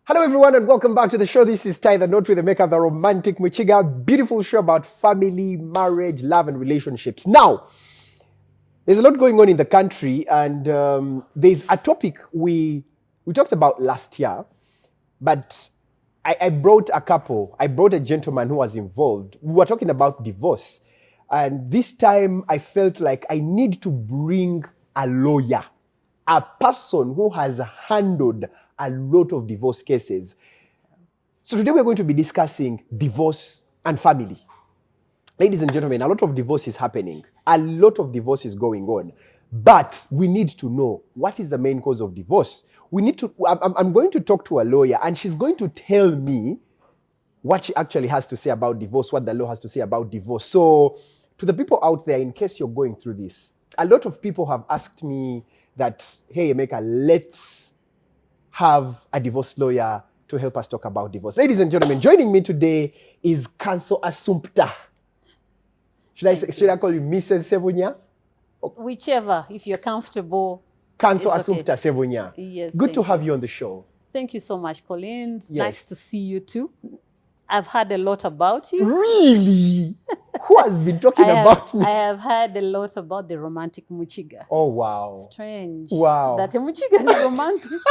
Hello everyone and welcome back to the show. This is Ty, the note with the maker of the romantic Muchiga. Beautiful show about family, marriage, love and relationships. Now, there's a lot going on in the country and there's a topic we talked about last year, but I brought a couple. I brought a gentleman who was involved. We were talking about divorce. And this time I felt like I need to bring a lawyer, a person who has handled a lot of divorce cases. So today we're going to be discussing divorce and family. Ladies and gentlemen, a lot of divorce is happening. A lot of divorce is going on. But we need to know what is the main cause of divorce. I'm going to talk to a lawyer and she's going to tell me what she actually has to say about divorce, what the law has to say about divorce. So to the people out there, in case you're going through this, a lot of people have asked me that, hey, Emeka, let's have a divorce lawyer to help us talk about divorce. Ladies and gentlemen, joining me today is Counsel Asumpta. Should I call you Mrs. Ssebunya? Whichever, if you're comfortable. Counsel Asumpta Ssebunya. Yes. Good to have you on the show. Thank you so much, Colleen. It's Yes. nice to see you too. I've heard a lot about you. Really? Who has been talking about me? I have heard a lot about the romantic Muchiga. Oh, wow. Strange. Wow. That a Muchiga is romantic.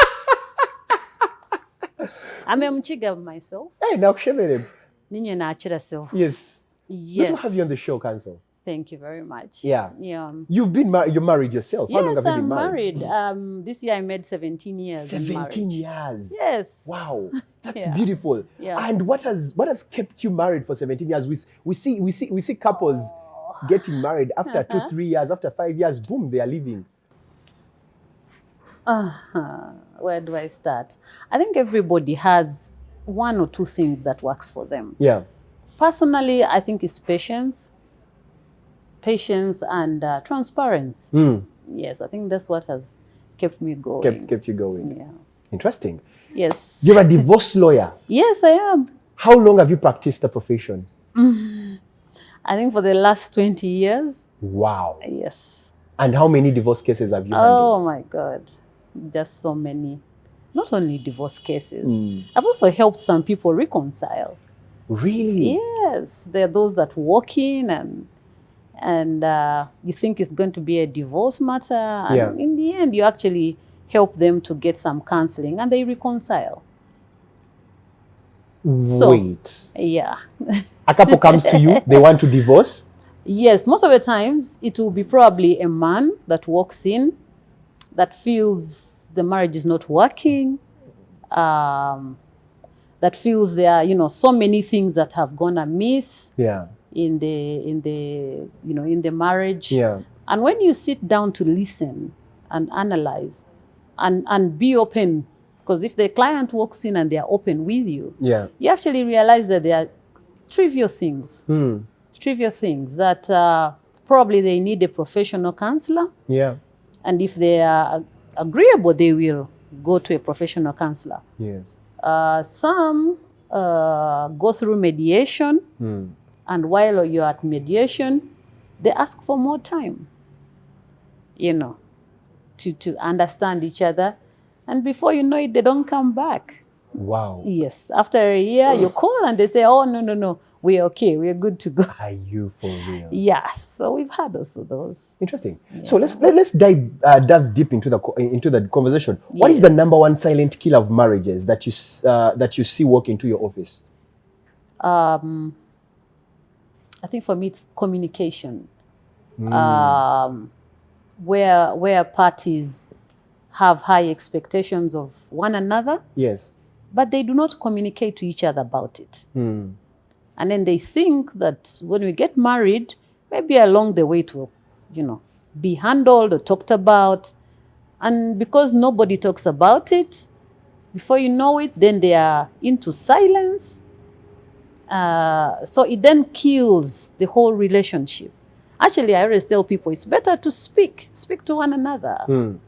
I'm a Muchiga myself. Hey, now Shemerem. Ninyo nachira self. Yes. Yes. Good to have you on the show, Counsel. Thank you very much. Yeah. Yeah. You've been married. You're married yourself. How long Yes, have you been I'm married? married. This year I made 17 years. in 17 marriage. years. Yes. Wow, that's Yeah. beautiful. Yeah. And what has kept you married for 17 years? We see couples getting married after 2-3 years, after 5 years, boom, they are leaving. Where do I start? I think everybody has one or two things that works for them. Yeah. Personally, I think it's patience and transparency. Yes, I think that's what has kept me going. Kept you going. Yeah. Interesting. Yes. You're a divorce lawyer. Yes, I am. How long have you practiced the profession? I think for the last 20 years. Wow. Yes. And how many divorce cases have you handled? Oh my God. Just so many. Not only divorce cases. I've also helped some people reconcile. Really? Yes. There are those that walk in and you think it's going to be a divorce matter. And in the end, you actually help them to get some counseling and they reconcile. Wait. Yeah. A couple comes to you, they want to divorce? Yes, most of the times it will be probably a man that walks in that feels the marriage is not working, that feels there are, so many things that have gone amiss. Yeah. In the marriage. Yeah. And when you sit down to listen and analyze and be open, because if the client walks in and they are open with you, Yeah. you actually realize that there are trivial things that probably they need a professional counselor. Yeah. And if they are agreeable, they will go to a professional counselor. Yes. Some go through mediation. And while you're at mediation, they ask for more time, to understand each other. And before you know it, they don't come back. Wow. Yes. After a year, you call and they say, oh, no, we're okay. We're good to go. Are you for real? Yeah. So we've had also those. Interesting. Yeah. So let's dive deep into the conversation. What is the number one silent killer of marriages that you see walk into your office? I think for me it's communication, where parties have high expectations of one another. Yes. But they do not communicate to each other about it. And then they think that when we get married, maybe along the way it will, be handled or talked about. And because nobody talks about it, before you know it, then they are into silence. So it then kills the whole relationship. Actually, I always tell people it's better to speak to one another.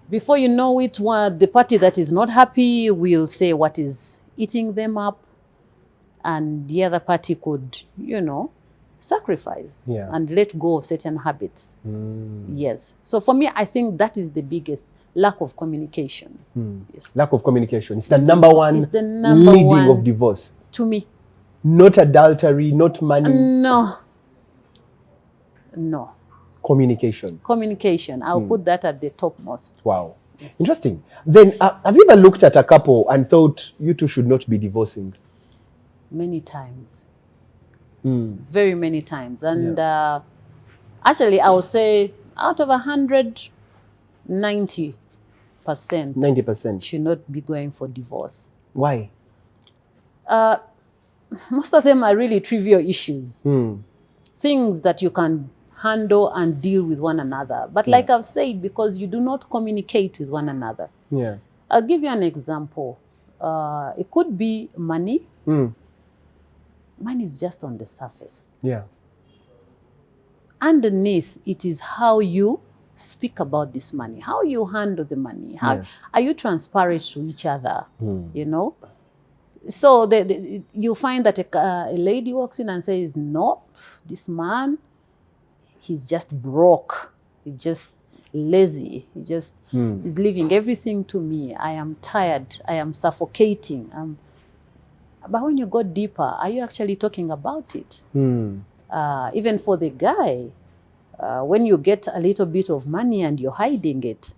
Before you know it, the party that is not happy will say what is eating them up, and the other party could, sacrifice and let go of certain habits. Yes. So for me, I think that is the biggest. lack of communication. Yes. Lack of communication. It's the number one It's the number leading one of divorce. to me. Not adultery, not money. No. Communication. Communication. I'll put that at the topmost. Wow. Yes. Interesting. Then, have you ever looked at a couple and thought you two should not be divorcing? Many times. Very many times. And actually, I would say out of 100, 90% 90% should not be going for divorce. Why? Most of them are really trivial issues. Things that you can handle and deal with one another. But like I've said, because you do not communicate with one another. Yeah. I'll give you an example. It could be money. Money is just on the surface. Yeah. Underneath, it is how you speak about this money, how you handle the money. How are you transparent to each other? You know? So you find that a lady walks in and says, no, this man, he's just broke. He's just lazy. He just is leaving everything to me. I am tired. I am suffocating. But when you go deeper, are you actually talking about it? Even for the guy, when you get a little bit of money and you're hiding it,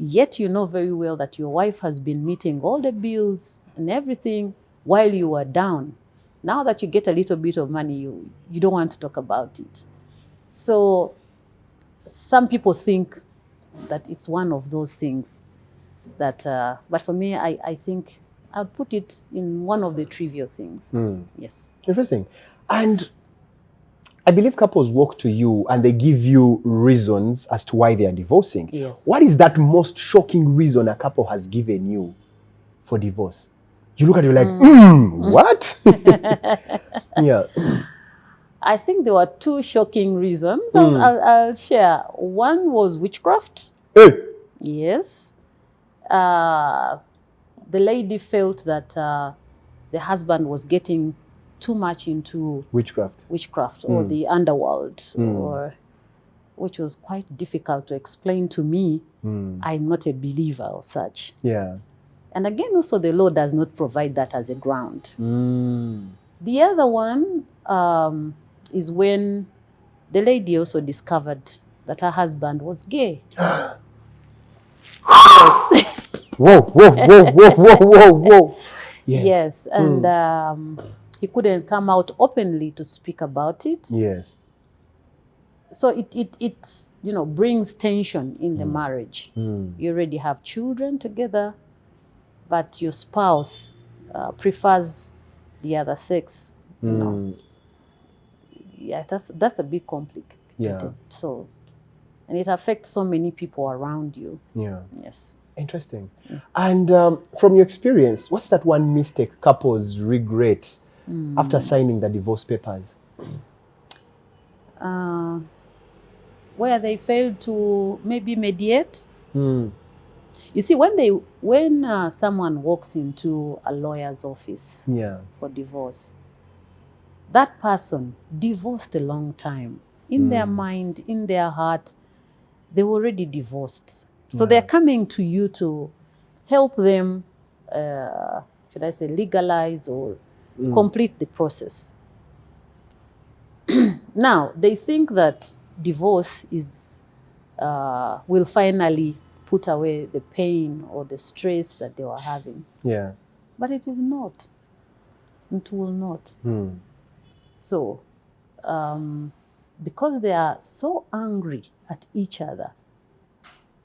yet you know very well that your wife has been meeting all the bills and everything while you are down. Now that you get a little bit of money, you don't want to talk about it. So some people think that it's one of those things that, but for me, I think I'll put it in one of the trivial things. Yes. Interesting. And I believe couples walk to you and they give you reasons as to why they are divorcing. Yes. What is that most shocking reason a couple has given you for divorce? You look at it like, what? Yeah. I think there were two shocking reasons. I'll share. One was witchcraft. Hey. Yes. The lady felt that the husband was getting too much into witchcraft or the underworld, or which was quite difficult to explain to me. I'm not a believer of such. Yeah. And again, also the law does not provide that as a ground. The other one is when the lady also discovered that her husband was gay. Yes. Whoa. Yes. And he couldn't come out openly to speak about it. Yes. So it brings tension in the marriage. You already have children together, but your spouse prefers the other sex. You know. Yeah, that's a bit complicated. Yeah. So, and it affects so many people around you. Yeah. Yes. Interesting. And from your experience, what's that one mistake couples regret after signing the divorce papers? Where they failed to maybe mediate. You see, when someone walks into a lawyer's office for divorce, that person divorced a long time. In their mind, in their heart, they were already divorced. So they're coming to you to help them, should I say, legalize or complete the process. Now, they think that divorce will finally put away the pain or the stress that they were having. Yeah. But it is not. It will not. So, because they are so angry at each other,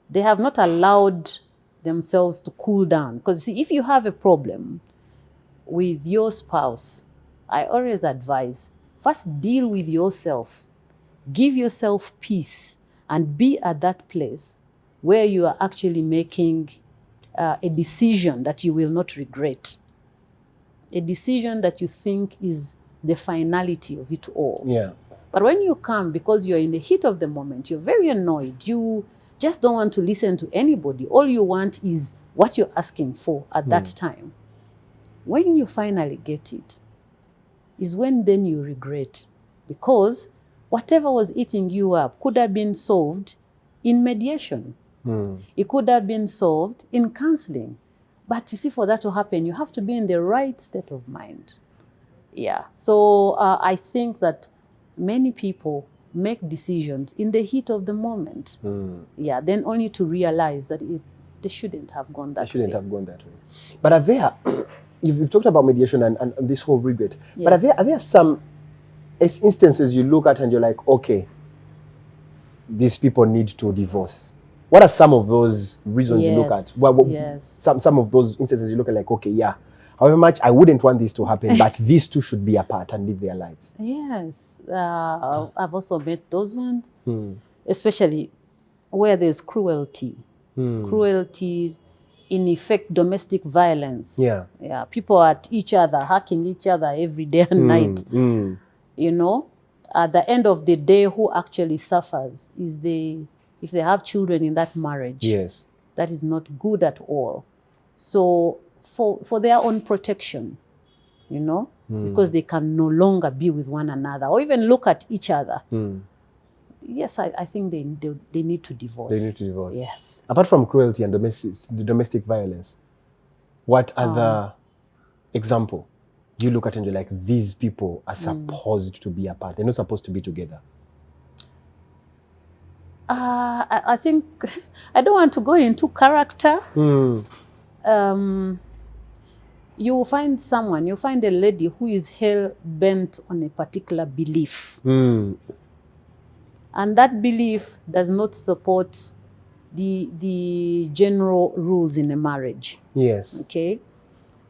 they have not allowed themselves to cool down. Because see, if you have a problem with your spouse, I always advise, first deal with yourself. Give yourself peace and be at that place where you are actually making a decision that you will not regret. A decision that you think is the finality of it all. Yeah. But when you come, because you're in the heat of the moment, you're very annoyed, you just don't want to listen to anybody. All you want is what you're asking for at that time. When you finally get it, is when then you regret. Because whatever was eating you up could have been solved in mediation. It could have been solved in counseling. But you see, for that to happen, you have to be in the right state of mind. Yeah. So I think that many people make decisions in the heat of the moment. Yeah. Then only to realize that they shouldn't have gone that way. They shouldn't have gone that way. But are there, you've talked about mediation and this whole regret, but are there some instances you look at and you're like, okay, these people need to divorce? What are some of those reasons you look at? Some of those instances you look at like, okay, yeah, however much I wouldn't want this to happen, but these two should be apart and live their lives. Yes. I've also met those ones, especially where there's cruelty. Cruelty, in effect, domestic violence. Yeah. People at each other, hacking each other every day and night. You know, at the end of the day, who actually suffers is if they have children in that marriage. Yes. That is not good at all. So for their own protection, you know, because they can no longer be with one another or even look at each other. Yes, I think they need to divorce. They need to divorce. Yes. Apart from cruelty and domestic violence, what other example do you look at and you're like, these people are supposed to be apart? They're not supposed to be together. I think I don't want to go into character. You find a lady who is hell-bent on a particular belief. And that belief does not support the general rules in a marriage. Yes. Okay?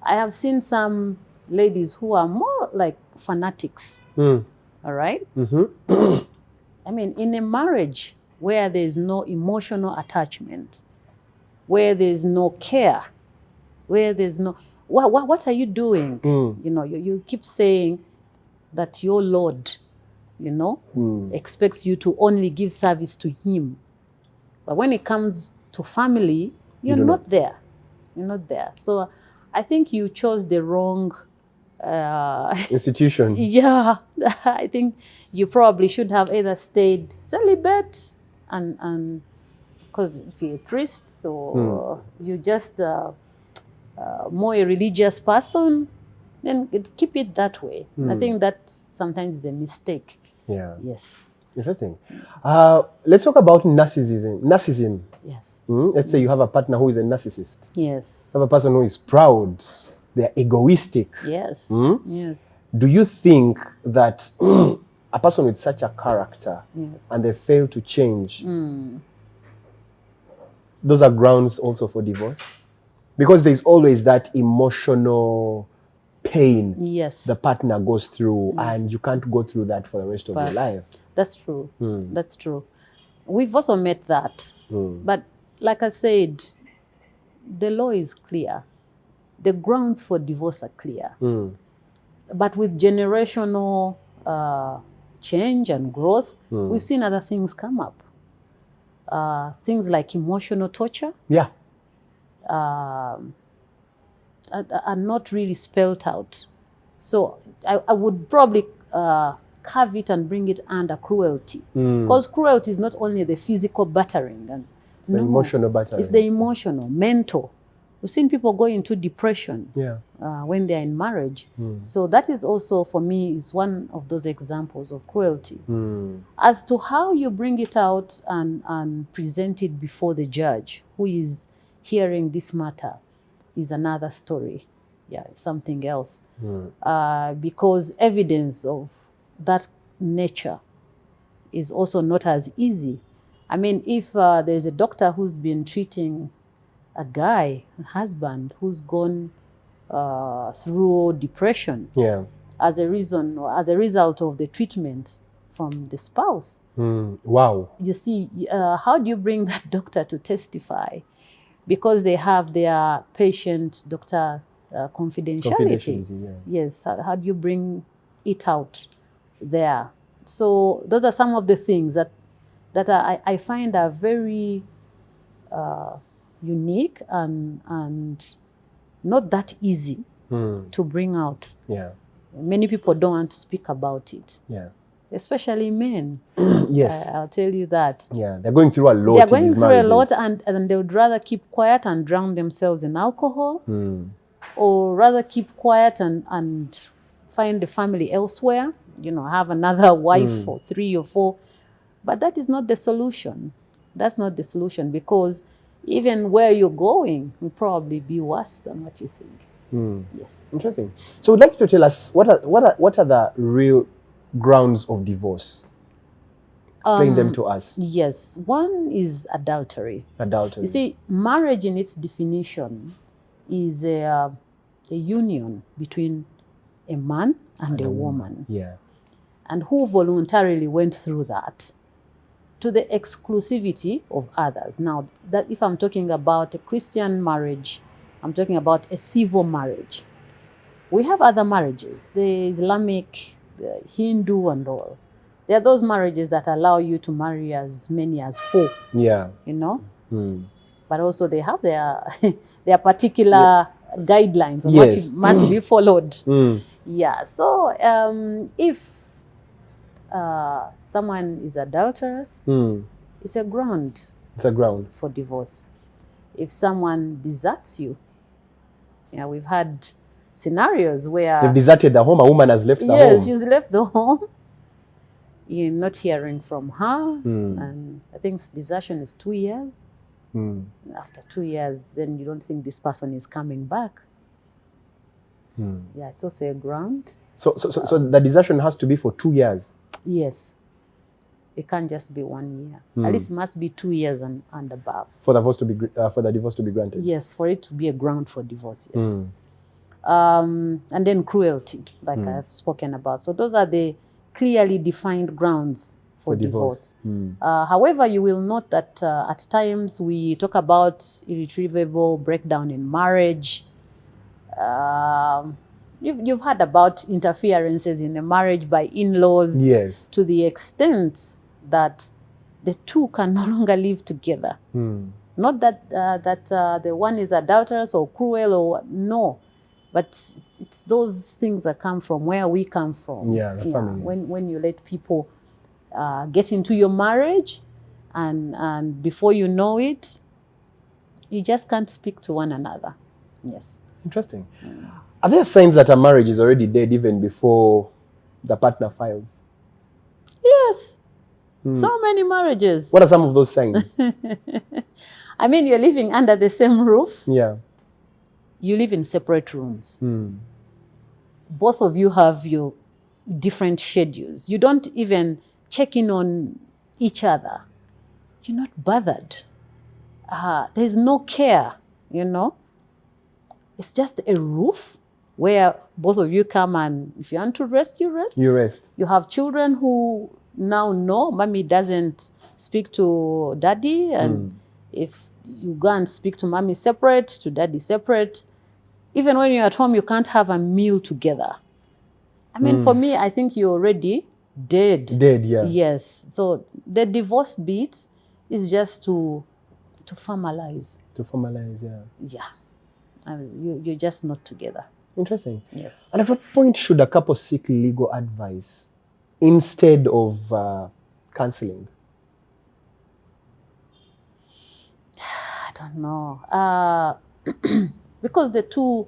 I have seen some ladies who are more like fanatics. All right? I mean, in a marriage where there's no emotional attachment, where there's no care, where there's no... What are you doing? You know, you keep saying that your Lord, you know, expects you to only give service to him. But when it comes to family, you're not there. You're not there. So I think you chose the wrong... institution. Yeah. I think you probably should have either stayed celibate and because if you're a priest or you just more a religious person, then keep it that way. I think that sometimes is a mistake. Yeah. Yes. Interesting. Let's talk about narcissism. Yes. Let's say you have a partner who is a narcissist. Yes. You have a person who is proud. They're egoistic. Yes. Yes. Do you think that a person with such a character and they fail to change, those are grounds also for divorce? Because there's always that emotional pain the partner goes through, and you can't go through that for the rest of your life. That's true. That's true. We've also met that. But like I said, the law is clear. The grounds for divorce are clear. But with generational change and growth, we've seen other things come up. Things like emotional torture. Yeah. Are not really spelled out. So I would probably carve it and bring it under cruelty. Because cruelty is not only the physical battering. It's the emotional battering. It's the emotional, mental. We've seen people go into depression when they're in marriage. So that is also, for me, is one of those examples of cruelty. As to how you bring it out and present it before the judge who is hearing this matter is another story. Yeah, something else. Because evidence of that nature is also not as easy. I mean, if there's a doctor who's been treating a guy, a husband, who's gone through depression as a result of the treatment from the spouse. Wow. You see, how do you bring that doctor to testify? Because they have their patient-doctor confidentiality. Yes, how do you bring it out there? So those are some of the things that I find are very unique and not that easy to bring out. Yeah. Many people don't want to speak about it. Yeah. especially men. Yes. I'll tell you that. Yeah, they're going through a lot. They're going in these through a marriages. lot, and they would rather keep quiet and drown themselves in alcohol, or rather keep quiet and find the family elsewhere, have another wife or 3 or 4. But that is not the solution. That's not the solution, because even where you're going will probably be worse than what you think. Yes. Interesting. So would like you to tell us what are the real grounds of divorce? Explain them to us. Yes. One is adultery. Adultery. You see, marriage in its definition is a union between a man and a woman. Yeah. And who voluntarily went through that to the exclusivity of others. Now, that if I'm talking about a Christian marriage, I'm talking about a civil marriage. We have other marriages, the Islamic, the Hindu and all. There are those marriages that allow you to marry as many as 4, Yeah. But also they have their particular guidelines on what must be followed. Yeah, so if someone is adulterous, it's a ground. It's a ground for divorce. If someone deserts you, we've had scenarios where they've deserted the home. A woman has left the home. Yes, she's left the home. You're not hearing from her, and I think desertion is 2 years. After 2 years, then you don't think this person is coming back. Yeah, it's also a ground. So the desertion has to be for 2 years. Yes. It can't just be 1 year. At least it must be 2 years and above. For the divorce to be granted. Yes, for it to be a ground for divorce, yes. And then cruelty, like I've spoken about. So those are the clearly defined grounds for divorce. However, you will note that at times we talk about irretrievable breakdown in marriage. You've heard about interferences in the marriage by in-laws. Yes. To the extent that the two can no longer live together. Not that the one is adulterous or cruel or no, but it's those things that come from where we come from. Yeah, the family. When you let people get into your marriage, and before you know it, you just can't speak to one another. Yes. Interesting. Are there signs that a marriage is already dead even before the partner files? Yes. So many marriages. What are some of those signs? I mean, you're living under the same roof. Yeah. You live in separate rooms. Both of you have your different schedules. You don't even check in on each other. You're not bothered. There's no care, It's just a roof where both of you come, and if you want to rest, you rest. You rest. You have children who now know mommy doesn't speak to daddy, and if you go and speak to mommy separate, to daddy separate, even when you're at home, you can't have a meal together. I mean, for me, I think you're already dead. Dead, yeah. Yes. So the divorce bit is just to formalize. To formalize, yeah. Yeah. And you're just not together. Interesting. Yes. And at what point should a couple seek legal advice instead of counseling? I don't know. Because the two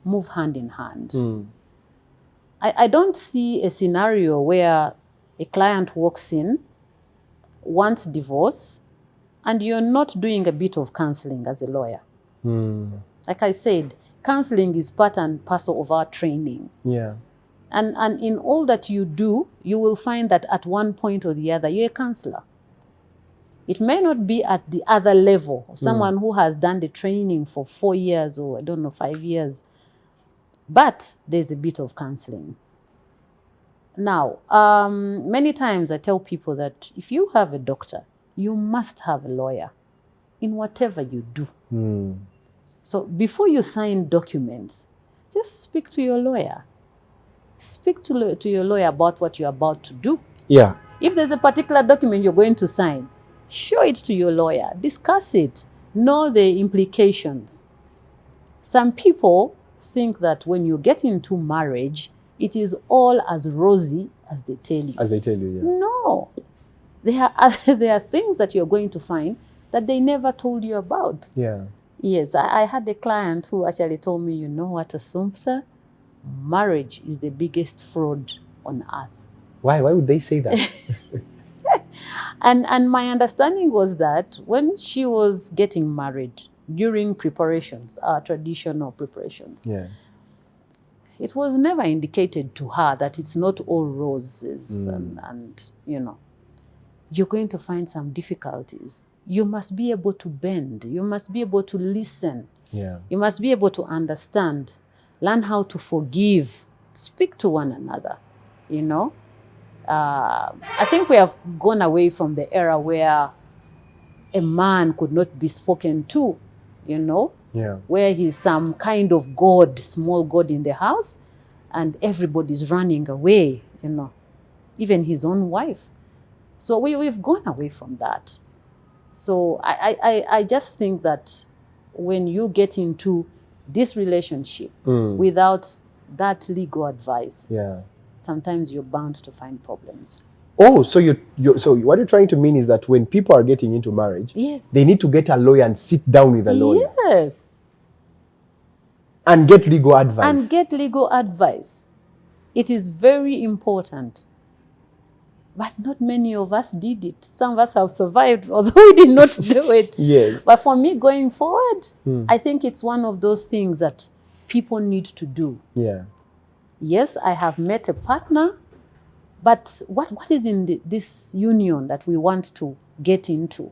move hand in hand. I don't see a scenario where a client walks in, wants divorce, and you're not doing a bit of counseling as a lawyer. Like I said, counseling is part and parcel of our training. Yeah. And in all that you do, you will find that at one point or the other, you're a counselor. It may not be at the other level, someone who has done the training for 4 years or, 5 years. But there's a bit of counseling. Now, many times I tell people that if you have a doctor, you must have a lawyer in whatever you do. So before you sign documents, just speak to your lawyer. Speak to your lawyer about what you're about to do. Yeah. If there's a particular document you're going to sign, show it to your lawyer. Discuss it. Know the implications. Some people think that when you get into marriage, it is all as rosy as they tell you. As they tell you, yeah. No. There are things that you're going to find that they never told you about. Yeah. Yes, I had a client who actually told me, you know what, Asumpta? Marriage is the biggest fraud on earth. Why? Why would they say that? And my understanding was that when she was getting married, during preparations, traditional preparations, Yeah. it was never indicated to her that it's not all roses and you're going to find some difficulties. You must be able to bend. You must be able to listen. Yeah. You must be able to understand, learn how to forgive, speak to one another, I think we have gone away from the era where a man could not be spoken to, Yeah. where he's some kind of god, small god in the house, and everybody's running away, even his own wife. So we've gone away from that. So I just think that when you get into this relationship without that legal advice, Yeah. sometimes you're bound to find problems. Oh, so so what you're trying to mean is that when people are getting into marriage, Yes. they need to get a lawyer and sit down with a lawyer Yes. and get legal advice. And get legal advice. It is very important. But not many of us did it. Some of us have survived, although we did not do it. Yes. But for me, going forward, I think it's one of those things that people need to do. Yeah. Yes, I have met a partner, but what is in this union that we want to get into?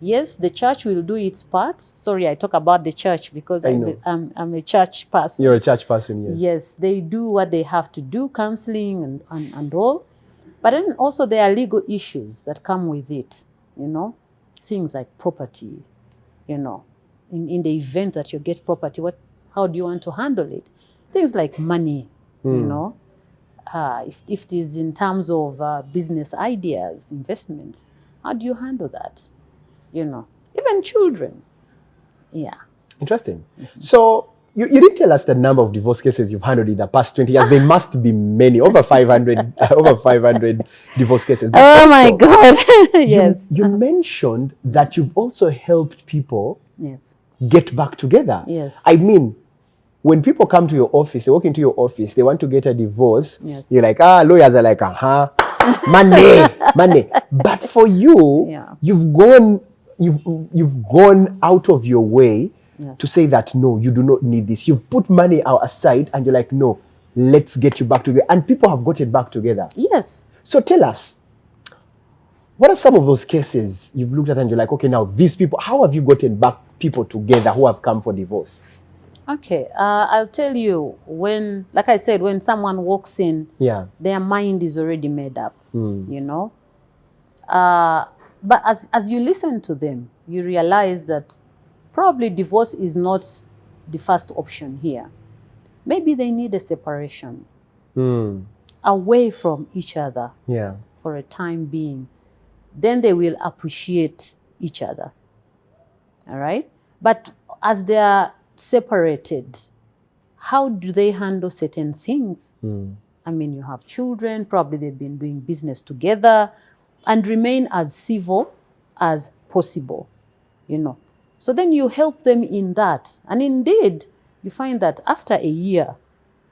Yes, the church will do its part. Sorry, I talk about the church because I'm a church person. You're a church person, yes. Yes, they do what they have to do, counseling and all. But then also there are legal issues that come with it, things like property, in the event that you get property, how do you want to handle it? Things like money, if it is in terms of business ideas, investments, how do you handle that? Even children. Yeah. Interesting. So you didn't tell us the number of divorce cases you've handled in the past 20 years. There must be many, over 500 divorce cases. But oh my God. Yes. You mentioned that you've also helped people Yes. get back together. Yes. I mean, when people come to your office, they walk into your office, they want to get a divorce. Yes. You're like, lawyers are like, money. But for you, Yeah. you've gone out of your way to say that, no, you do not need this. You've put money aside and you're like, no, let's get you back together. And people have gotten back together. Yes. So tell us, what are some of those cases you've looked at and you're like, okay, now these people, how have you gotten back people together who have come for divorce? Okay, I'll tell you, like I said, when someone walks in, their mind is already made up, But as you listen to them, you realize that probably divorce is not the first option here. Maybe they need a separation away from each other for a time being. Then they will appreciate each other. All right? But as they are separated, how do they handle certain things? I mean, you have children, probably they've been doing business together, and remain as civil as possible, So then you help them in that. And indeed, you find that after a year,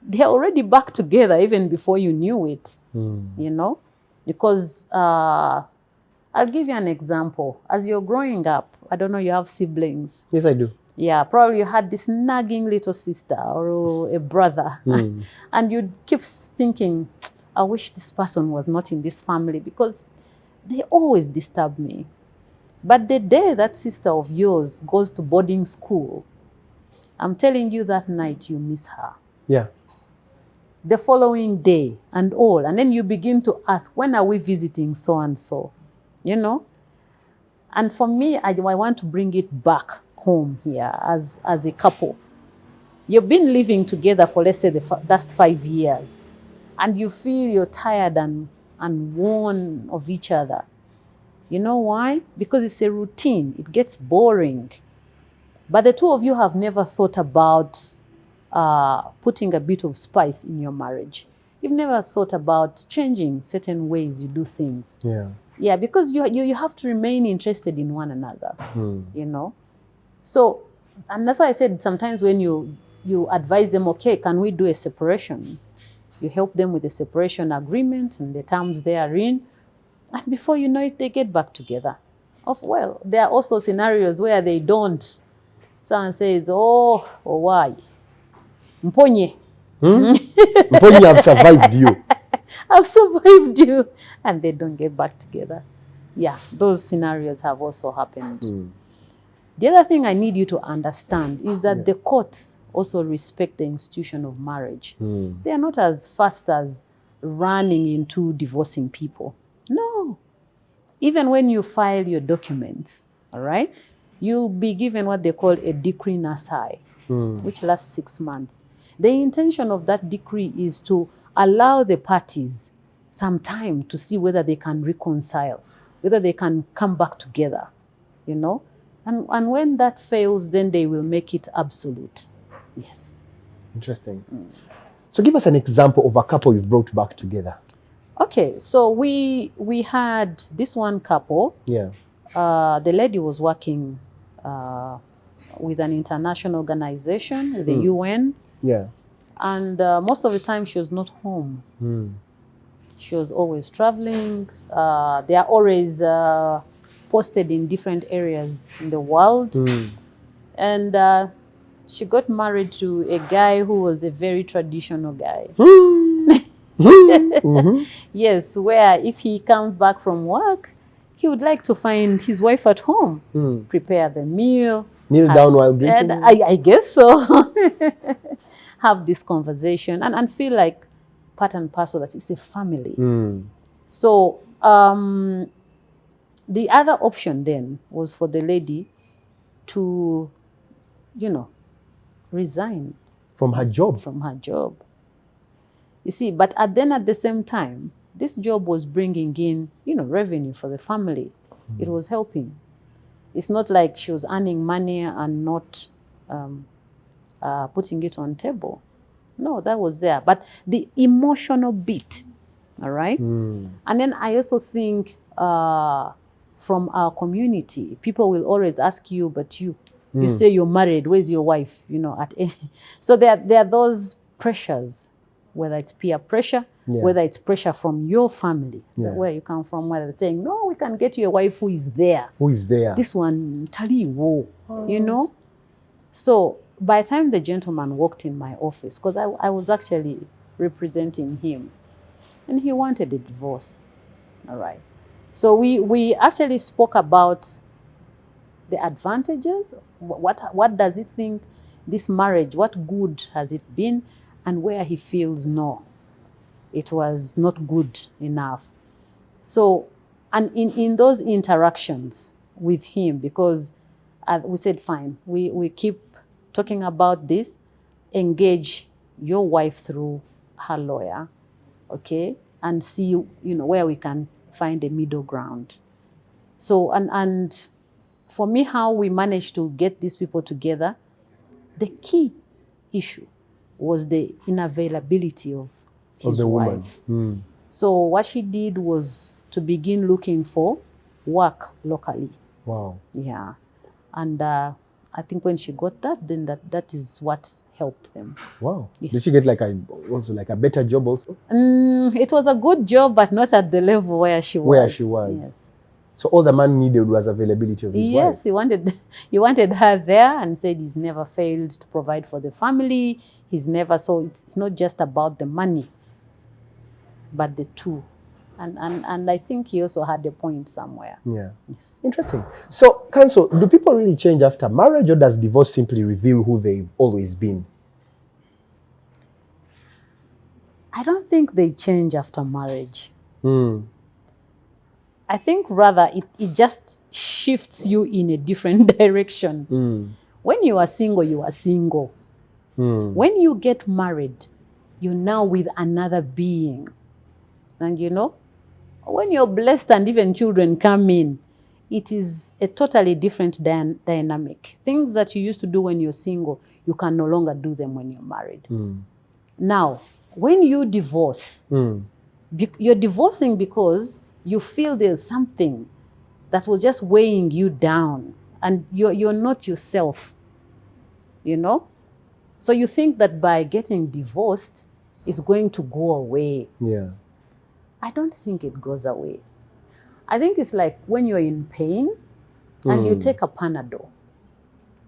they're already back together even before you knew it, Because I'll give you an example. As you're growing up, I don't know, you have siblings. Yes, I do. Yeah, probably you had this nagging little sister or a brother. And you keep thinking, I wish this person was not in this family because they always disturb me. But the day that sister of yours goes to boarding school, I'm telling you that night you miss her. Yeah. The following day and all. And then you begin to ask, when are we visiting so-and-so? And for me, I want to bring it back home here as a couple. You've been living together for, let's say, the last 5 years. And you feel you're tired and worn of each other. You know why? Because it's a routine. It gets boring. But the two of you have never thought about putting a bit of spice in your marriage. you've never thought about changing certain ways you do things. Yeah. Yeah, because you have to remain interested in one another, you know. So, and that's why I said sometimes when you advise them, okay, can we do a separation? You help them with the separation agreement and the terms they are in, and before you know it, they get back together. Well, there are also scenarios where they don't. Someone says, oh why? Mponye. Mponye have survived you. I've survived you. And they don't get back together. Yeah, those scenarios have also happened. The other thing I need you to understand is that the courts also respect the institution of marriage. They are not as fast as running into divorcing people. No. Even when you file your documents, all right, you'll be given what they call a decree nisi, which lasts 6 months. The intention of that decree is to allow the parties some time to see whether they can reconcile, whether they can come back together, you know. And when that fails, then they will make it absolute. Yes. Interesting. So give us an example of a couple you've brought back together. Okay, so we had this one couple. Yeah. The lady was working with an international organization, with the UN. Yeah. And most of the time she was not home. She was always traveling. They are always posted in different areas in the world. And she got married to a guy who was a very traditional guy. Yes, where if he comes back from work, he would like to find his wife at home, prepare the meal. Kneel down while greeting. I guess so. Have this conversation and feel like part and parcel that it's a family. So the other option then was for the lady to, you know, resign. From her job? From her job. You see, but at the same time, this job was bringing in, you know, revenue for the family. It was helping. It's not like she was earning money and not putting it on table. No, that was there. But the emotional bit, all right? And then I also think from our community, people will always ask you, but you say you're married, where's your wife? You know, so there are those pressures, whether it's peer pressure, whether it's pressure from your family, where you come from, whether they're saying, no, we can get you a wife who is there. Who is there? This one, Tali Wo, you know? So by the time the gentleman walked in my office, because I was actually representing him, and he wanted a divorce, all right? So we actually spoke about the advantages, what does he think this marriage, what good has it been, and where he feels no, it was not good enough. So, and in those interactions with him, because we said, fine, we keep talking about this, engage your wife through her lawyer, okay, and see, you know, where we can find a middle ground. So, and for me, how we managed to get these people together, the key issue was the unavailability of his wife. So what she did was to begin looking for work locally. Wow. Yeah. And I think when she got that, then that is what helped them. Wow. Yes. Did she get like a better job also? It was a good job, but not at the level where she was. Where she was. Yes. So all the man needed was availability of his wife. Yes, he wanted her there, and said he's never failed to provide for the family. So it's not just about the money, but the two. And I think he also had a point somewhere. Yeah. Yes. Interesting. So, Counsel, do people really change after marriage, or does divorce simply reveal who they've always been? I don't think they change after marriage. I think rather it just shifts you in a different direction. When you are single, you are single. When you get married, you're now with another being. And you know, when you're blessed and even children come in, it is a totally different dynamic. Things that you used to do when you're single, you can no longer do them when you're married. Now, when you divorce, you're divorcing because you feel there's something that was just weighing you down and you're not yourself, you know? So you think that by getting divorced, it's going to go away. Yeah. I don't think it goes away. I think it's like when you're in pain and you take a Panadol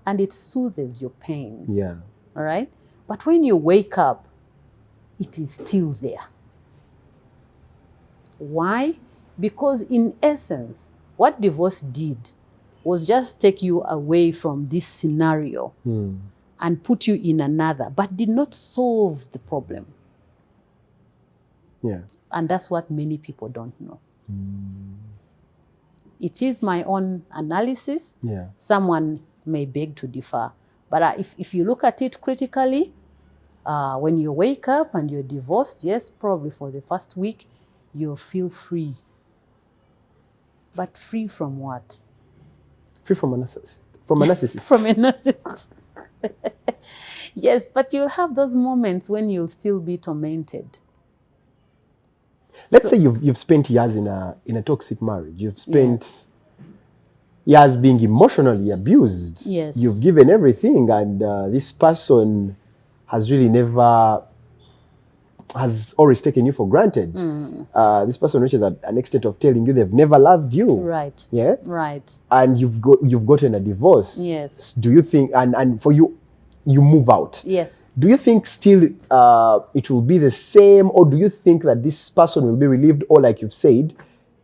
and it soothes your pain. Yeah. All right? But when you wake up, it is still there. Why? Because in essence, what divorce did was just take you away from this scenario and put you in another, but did not solve the problem. Yeah. And that's what many people don't know. It is my own analysis. Yeah. Someone may beg to differ. But if you look at it critically, when you wake up and you're divorced, yes, probably for the first week, you'll feel free. But free from what? Free from a narcissist. From a narcissist. From a narcissist. Yes, but you'll have those moments when you'll still be tormented. Let's say you've spent years in a toxic marriage. You've spent years being emotionally abused. Yes. You've given everything, and this person has really has always taken you for granted. This person reaches an extent of telling you they've never loved you. Right. Yeah. Right. And you've gotten a divorce. Yes. Do you think, and for you, you move out? Yes. Do you think still it will be the same, or do you think that this person will be relieved, or like you've said,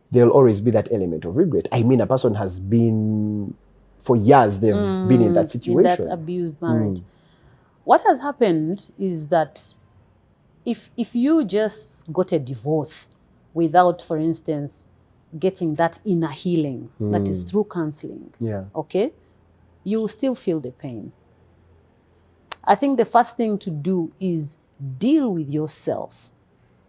there'll always be that element of regret? I mean, a person has been, for years, they've been in that situation. In that abused marriage. What has happened is that if you just got a divorce without, for instance, getting that inner healing, that is through counseling, okay, you will still feel the pain. I think the first thing to do is deal with yourself,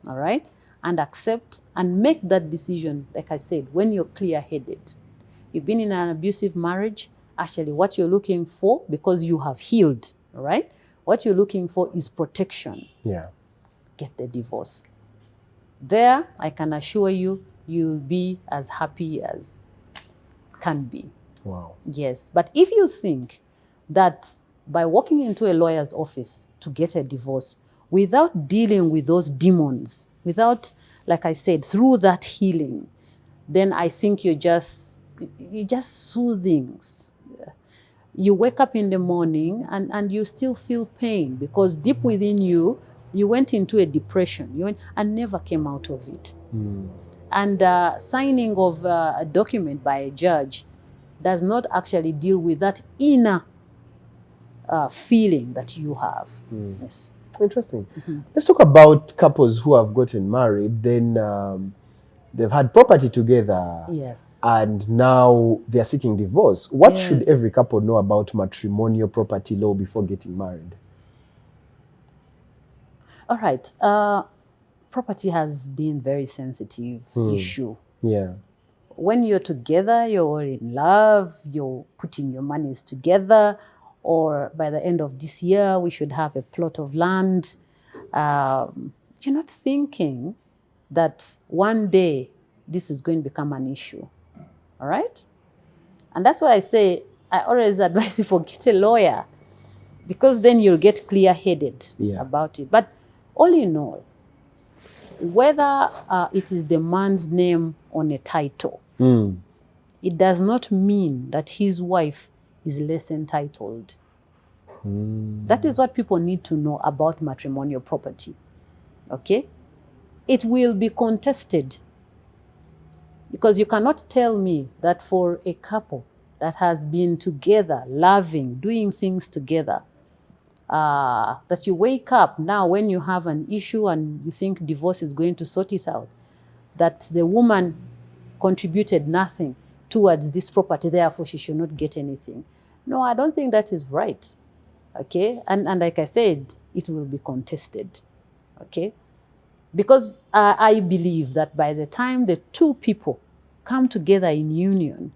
all right? And accept and make that decision, like I said, when you're clear-headed. You've been in an abusive marriage. Actually, what you're looking for, because you have healed, all right? What you're looking for is protection. Yeah. Get the divorce. There, I can assure you, you'll be as happy as can be. Wow. Yes. But if you think that by walking into a lawyer's office to get a divorce, without dealing with those demons, without, like I said, through that healing, then I think you're just soothing. You wake up in the morning and you still feel pain because deep within you, you went into a depression and never came out of it. And signing of a document by a judge does not actually deal with that inner feeling that you have. Yes. Interesting. Let's talk about couples who have gotten married, then they've had property together. Yes. And now they're seeking divorce. What should every couple know about matrimonial property law before getting married? All right. Property has been very sensitive issue. Yeah. When you're together, you're in love, you're putting your monies together, or by the end of this year, we should have a plot of land. You're not thinking that one day this is going to become an issue. All right? And that's why I always advise people, get a lawyer, because then you'll get clear-headed about it. But all in all, whether it is the man's name on a title, it does not mean that his wife is less entitled. That is what people need to know about matrimonial property. Okay? It will be contested. Because you cannot tell me that for a couple that has been together, loving, doing things together, that you wake up now when you have an issue and you think divorce is going to sort it out, that the woman contributed nothing towards this property, therefore she should not get anything. No, I don't think that is right. Okay? And like I said, it will be contested. Okay? Because I believe that by the time the two people come together in union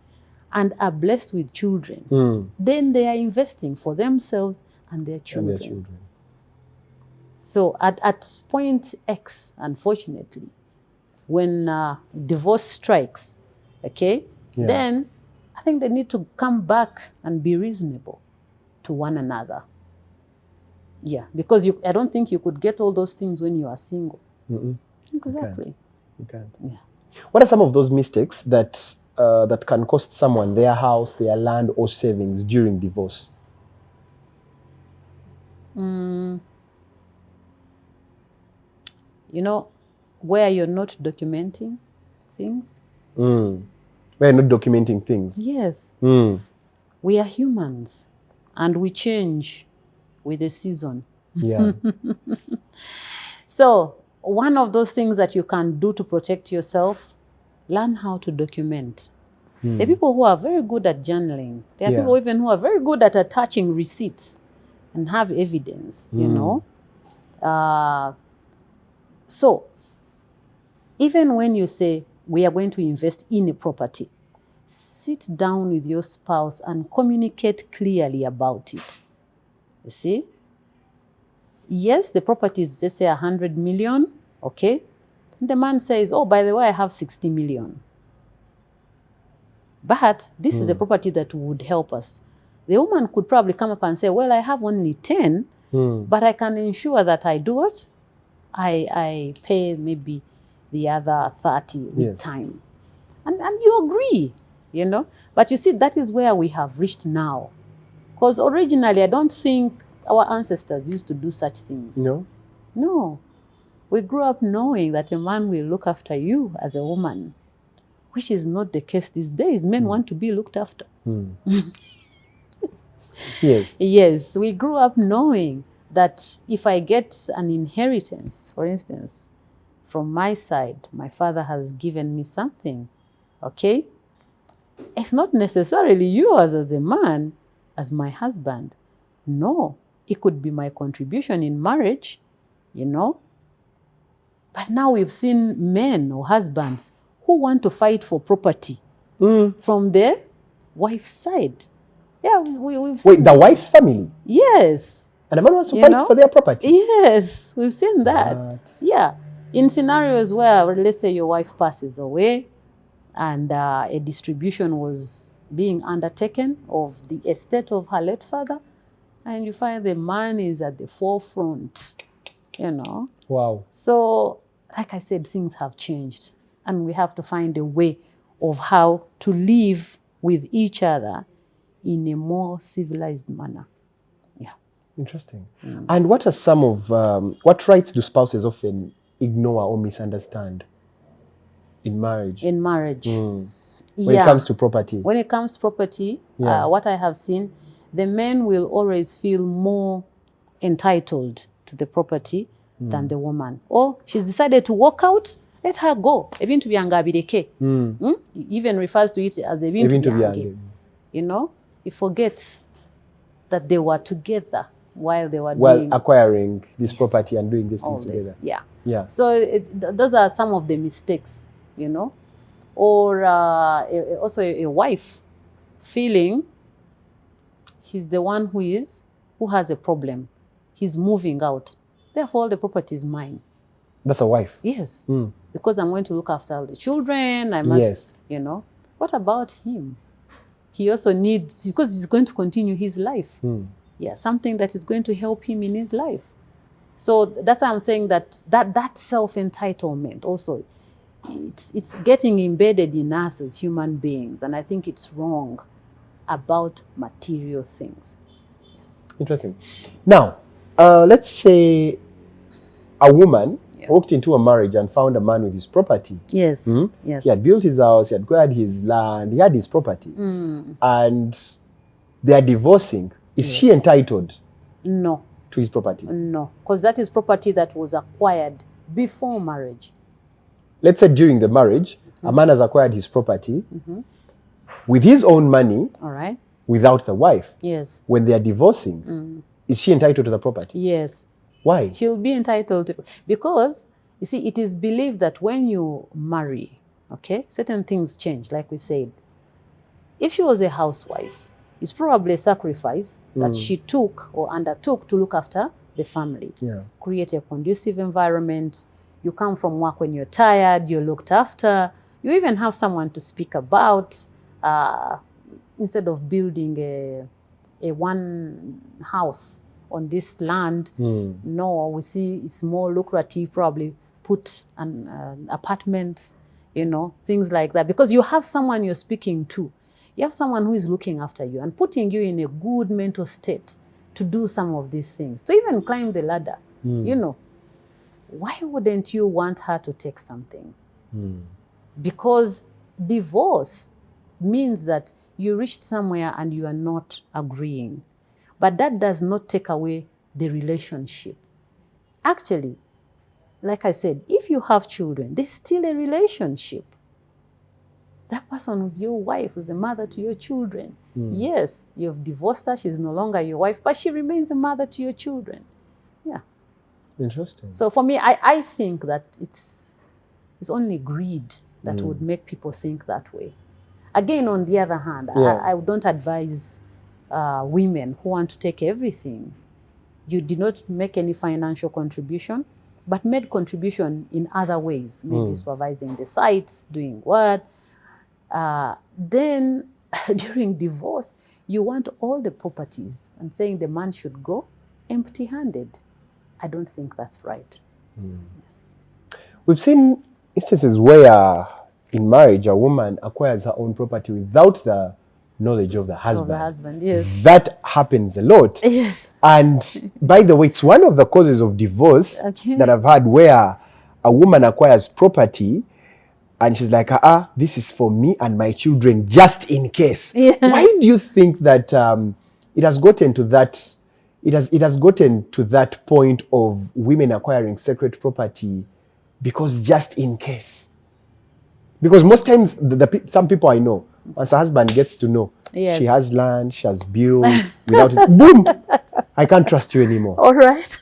and are blessed with children, then they are investing for themselves and their children. So at point X, unfortunately, when divorce strikes, okay, Yeah. then I think they need to come back and be reasonable to one another. Yeah, because I don't think you could get all those things when you are single. Exactly. You can't. Yeah. What are some of those mistakes that that can cost someone their house, their land, or savings during divorce? You know, where you're not documenting things. We're not documenting things. Yes. We are humans and we change with the season. Yeah. So one of those things that you can do to protect yourself, learn how to document. There are people who are very good at journaling. There are Yeah. people even who are very good at attaching receipts and have evidence, you know. So even when you say, we are going to invest in a property, sit down with your spouse and communicate clearly about it. You see? Yes, the property is, let's say, 100 million, okay? And the man says, oh, by the way, I have 60 million. But this is a property that would help us. The woman could probably come up and say, well, I have only 10, but I can ensure that I do what? I pay maybe the other 30 with time. And you agree, you know? But you see, that is where we have reached now. Because originally, I don't think our ancestors used to do such things. No? No. We grew up knowing that a man will look after you as a woman, which is not the case these days. Men want to be looked after. Yes. Yes, we grew up knowing that if I get an inheritance, for instance, from my side, my father has given me something, okay? It's not necessarily yours as a man, as my husband. No, it could be my contribution in marriage, you know? But now we've seen men or husbands who want to fight for property from their wife's side. Yeah, we've seen. Wait, the wife's family? Yes. And the man wants to You fight know? for their property? Yes, we've seen that. What? Yeah. In scenarios where, let's say, your wife passes away and a distribution was being undertaken of the estate of her late father, and you find the man is at the forefront, you know. Wow. So, like I said, things have changed, and we have to find a way of how to live with each other in a more civilized manner. Yeah. Interesting. And what are some of, what rights do spouses often ignore or misunderstand in marriage? In marriage. When it comes to property? When it comes to property, what I have seen, the men will always feel more entitled to the property than the woman. Oh, she's decided to walk out, let her go. Even to be angabireke. He even refers to it as even to be ange. You know, you forget that they were together while they were doing acquiring this property and doing these things together. Yeah. Yeah. So those are some of the mistakes, you know. Or also a wife feeling he's the one who has a problem. He's moving out. Therefore, all the property is mine. That's a wife? Yes. Because I'm going to look after all the children. I must, you know. What about him? He also needs, because he's going to continue his life. Yeah, something that is going to help him in his life. So that's why I'm saying that self-entitlement also, it's getting embedded in us as human beings. And I think it's wrong about material things. Yes. Interesting. Now, let's say a woman walked into a marriage and found a man with his property. Yes. Yes. He had built his house, he had acquired his land, he had his property. And they are divorcing. Is she entitled? No. To his property? No, because that is property that was acquired before marriage. Let's say during the marriage, a man has acquired his property with his own money, all right, without the wife. Yes. When they are divorcing, is she entitled to the property? Yes. Why? She'll be entitled to, because, you see, it is believed that when you marry, okay, certain things change, like we said. If she was a housewife, it's probably a sacrifice that she took or undertook to look after the family. Yeah. Create a conducive environment. You come from work when you're tired, you're looked after. You even have someone to speak about, instead of building a one house on this land. No, we see it's more lucrative, probably put an apartment, things like that. Because you have someone you're speaking to. You have someone who is looking after you and putting you in a good mental state to do some of these things, to even climb the ladder. Why wouldn't you want her to take something? Because divorce means that you reached somewhere and you are not agreeing. But that does not take away the relationship. Actually, like I said, if you have children, there's still a relationship. That person who's your wife, who's a mother to your children. Yes, you've divorced her, she's no longer your wife, but she remains a mother to your children. Yeah. Interesting. So for me, I think that it's only greed that would make people think that way. Again, on the other hand, I don't advise women who want to take everything. You did not make any financial contribution, but made contribution in other ways, maybe supervising the sites, doing what. Then during divorce, you want all the properties and saying the man should go empty-handed. I don't think that's right. Yes. We've seen instances where in marriage a woman acquires her own property without the knowledge of the husband. Of the husband, yes. That happens a lot. Yes. And by the way, it's one of the causes of divorce that I've had, where a woman acquires property and she's like, this is for me and my children, just in case. Yes. Why do you think that it has gotten to that? It has gotten to that point of women acquiring sacred property because just in case. Because most times, some people I know, once a husband gets to know, she has land, she has built, without it, boom, I can't trust you anymore. All right.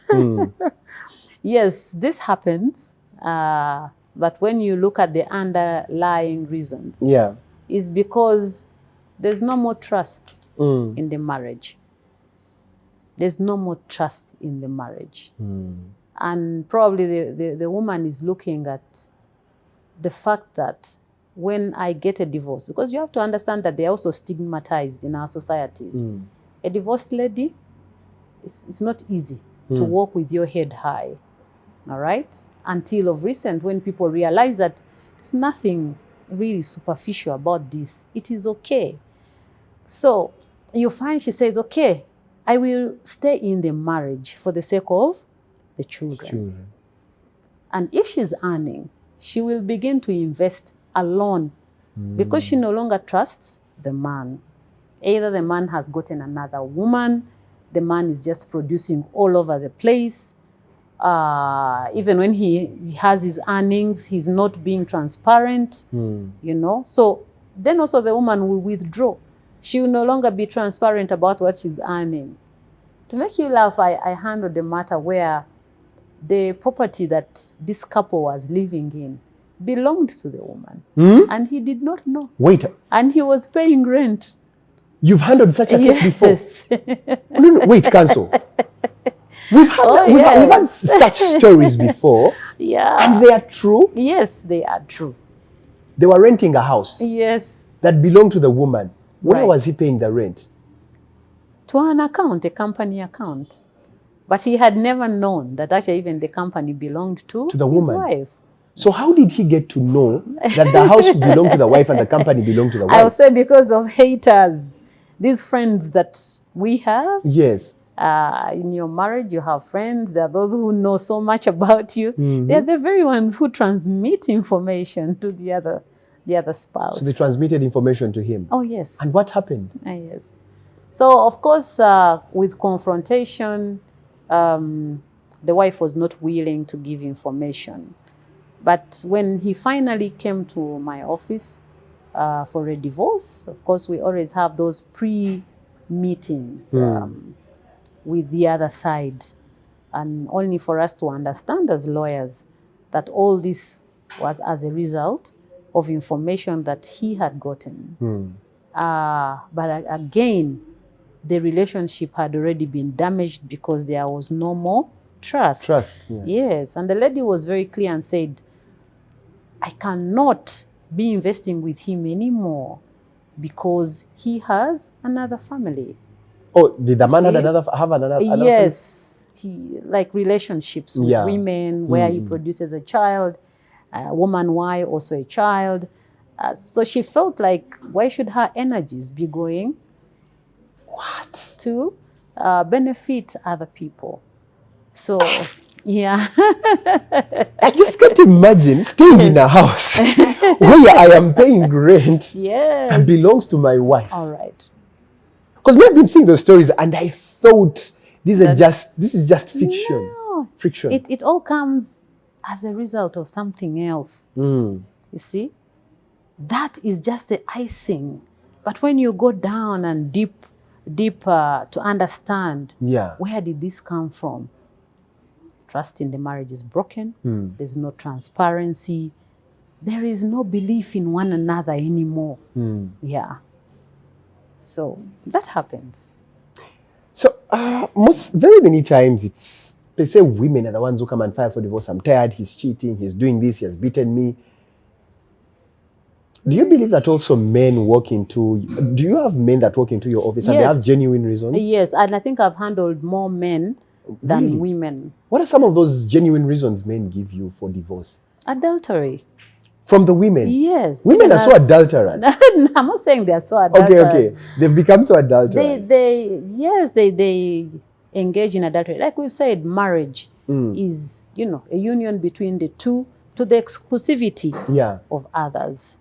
Yes, this happens. But when you look at the underlying reasons, it's because there's no more trust in the marriage. There's no more trust in the marriage. And probably the woman is looking at the fact that when I get a divorce, because you have to understand that they're also stigmatized in our societies. A divorced lady, it's not easy to walk with your head high, all right? Until of recent, when people realize that there's nothing really superficial about this. It is okay. So you find she says, okay, I will stay in the marriage for the sake of the children. And if she's earning, she will begin to invest alone because she no longer trusts the man. Either the man has gotten another woman, the man is just producing all over the place. Even when he has his earnings, he's not being transparent, So then also the woman will withdraw. She will no longer be transparent about what she's earning. To make you laugh, I handled the matter where the property that this couple was living in belonged to the woman. And he did not know. Wait. And he was paying rent. You've handled such a case before? No, wait, Counsel. We've had such stories before. And they are true? Yes, they are true. They were renting a house. Yes. That belonged to the woman. Where was he paying the rent? To an account, a company account. But he had never known that actually even the company belonged to the woman. His wife. So how did he get to know that the house belonged to the wife and the company belonged to the wife? I would say because of haters. These friends that we have. Yes. In your marriage, you have friends. There are those who know so much about you. They're the very ones who transmit information to the other spouse. So they transmitted information to him? Oh, yes. And what happened? Yes. So, of course, with confrontation, the wife was not willing to give information. But when he finally came to my office for a divorce, of course, we always have those pre-meetings with the other side. And only for us to understand as lawyers that all this was as a result of information that he had gotten. But again, the relationship had already been damaged because there was no more trust. Trust, yeah. Yes, and the lady was very clear and said, I cannot be investing with him anymore because he has another family. Oh, did the man See? have another Yes, he like relationships with Yeah. women where he produces a child, a woman why also a child. So she felt like, why should her energies be going to benefit other people? So, yeah. I just can't imagine staying in a house where I am paying rent Yes. that belongs to my wife. All right. Because we've been seeing those stories and I thought this is just fiction. No. Friction. It all comes as a result of something else. You see? That is just the icing. But when you go down and deeper to understand, Yeah. where did this come from? Trust in the marriage is broken. There's no transparency. There is no belief in one another anymore. Yeah. So that happens. So very many times they say women are the ones who come and file for divorce. I'm tired, he's cheating, he's doing this, he has beaten me. Do you believe that also men do you have men that walk into your office and they have genuine reasons? Yes, and I think I've handled more men than women. What are some of those genuine reasons men give you for divorce? Adultery. From the women? Yes. Women are so adulterous. I'm not saying they're so adulterous. Okay. They've become so adulterous. They engage in adultery. Like we said, marriage is, a union between the two to the exclusivity of others,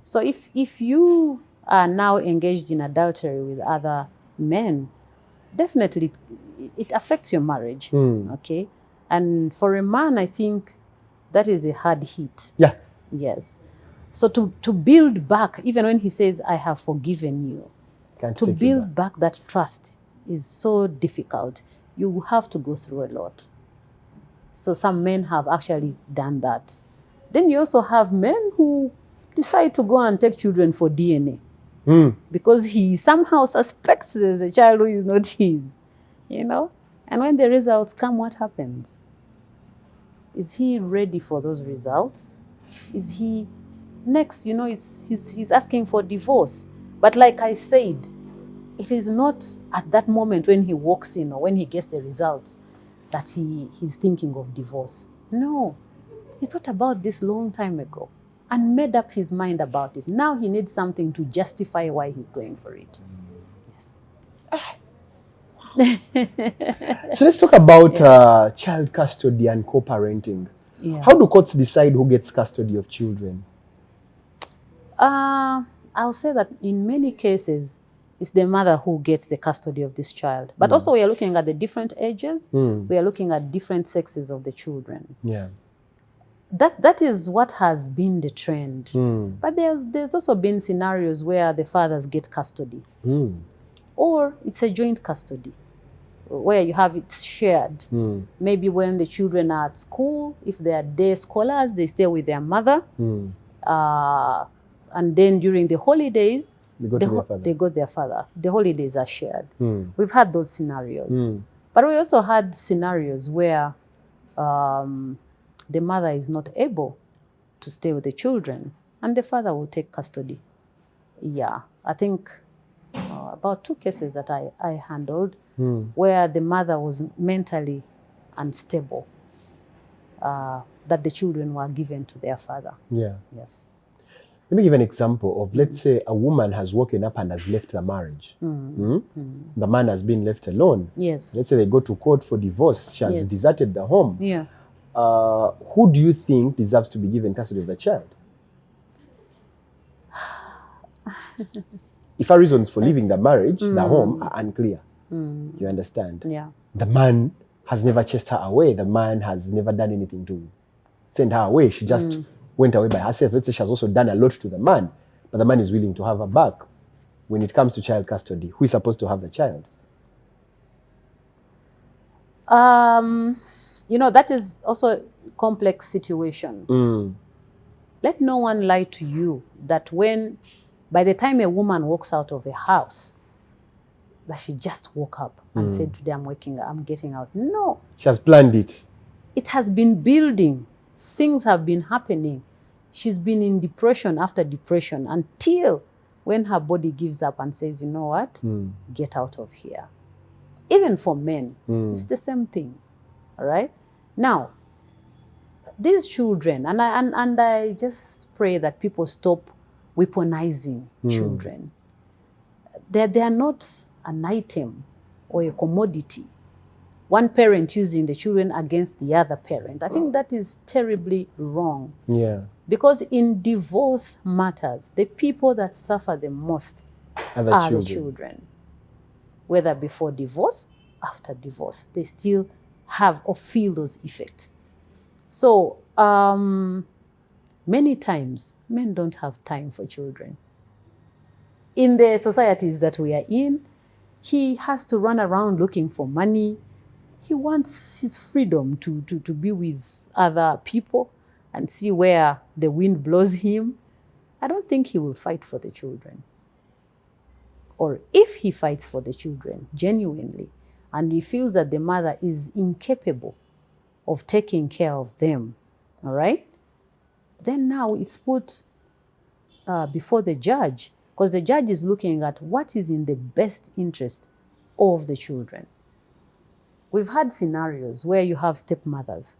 So if you are now engaged in adultery with other men, definitely it affects your marriage, okay? And for a man, I think that is a hard hit. Yeah. Yes. So to build back, even when he says, I have forgiven you, to build back that trust is so difficult. You have to go through a lot. So some men have actually done that. Then you also have men who decide to go and take children for DNA because he somehow suspects there's a child who is not his, And when the results come, what happens? Is he ready for those results? Is he next? He's asking for divorce. But like I said, it is not at that moment when he walks in or when he gets the results that he's thinking of divorce. No, he thought about this long time ago and made up his mind about it. Now he needs something to justify why he's going for it. Yes. So let's talk about child custody and co-parenting. Yeah. How do courts decide who gets custody of children? I'll say that in many cases, it's the mother who gets the custody of this child. But also we are looking at the different ages. We are looking at different sexes of the children. Yeah. That is what has been the trend. But there's also been scenarios where the fathers get custody. Or it's a joint custody, where you have it shared. Maybe when the children are at school, if they are day scholars, they stay with their mother. And then during the holidays, they go to their father. The holidays are shared. We've had those scenarios. But we also had scenarios where the mother is not able to stay with the children and the father will take custody. Yeah, I think about 2 cases that I handled where the mother was mentally unstable, that the children were given to their father. Yeah. Yes. Let me give an example of, let's say a woman has woken up and has left the marriage. The man has been left alone. Yes. Let's say they go to court for divorce. She has deserted the home. Yeah. Who do you think deserves to be given custody of the child? If her reasons for leaving the marriage, the home, are unclear. You understand? Yeah. The man has never chased her away. The man has never done anything to send her away. She just went away by herself. Let's say she has also done a lot to the man, but the man is willing to have her back. When it comes to child custody, who is supposed to have the child? That is also a complex situation. Let no one lie to you that by the time a woman walks out of a house, that she just woke up and said, today I'm getting out. No. She has planned it. It has been building. Things have been happening. She's been in depression after depression until when her body gives up and says, you know what? Get out of here. Even for men, it's the same thing. All right? Now, these children, and I just pray that people stop weaponizing children. They are not an item or a commodity. One parent using the children against the other parent. I think that is terribly wrong. Yeah. Because in divorce matters, the people that suffer the most are the children. Whether before divorce, after divorce, they still have or feel those effects. So, many times, men don't have time for children. In the societies that we are in, he has to run around looking for money. He wants his freedom to be with other people and see where the wind blows him. I don't think he will fight for the children. Or if he fights for the children genuinely, and he feels that the mother is incapable of taking care of them, all right? Then now it's put before the judge, because the judge is looking at what is in the best interest of the children. We've had scenarios where you have stepmothers.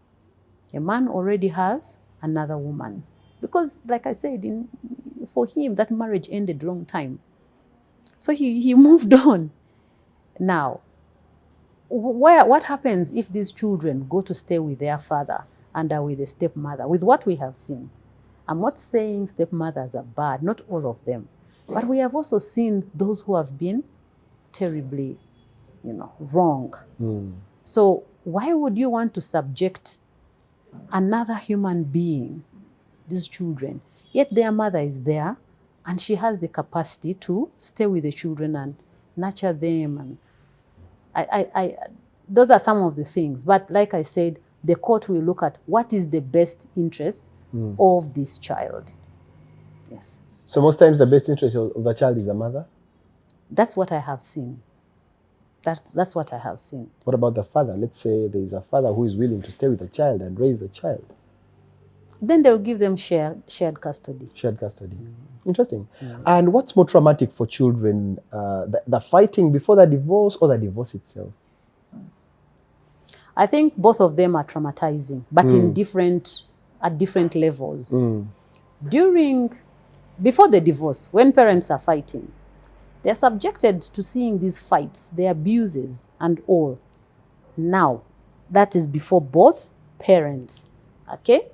A man already has another woman. Because, like I said, for him, that marriage ended long time. So he moved on. Now, what happens if these children go to stay with their father and are with a stepmother? With what we have seen. I'm not saying stepmothers are bad, not all of them. But we have also seen those who have been terribly, wrong. So why would you want to subject another human being, these children, yet their mother is there and she has the capacity to stay with the children and nurture them? And those are some of the things. But like I said, the court will look at what is the best interest of this child. Yes. So most times the best interest of the child is the mother? That's what I have seen. That's what I have seen. What about the father? Let's say there is a father who is willing to stay with the child and raise the child. Then they'll give them shared custody. Shared custody. Interesting. And what's more traumatic for children, the fighting before the divorce or the divorce itself? I think both of them are traumatizing, but at different levels. Before the divorce, when parents are fighting, they're subjected to seeing these fights, the abuses and all. Now, that is before both parents, okay?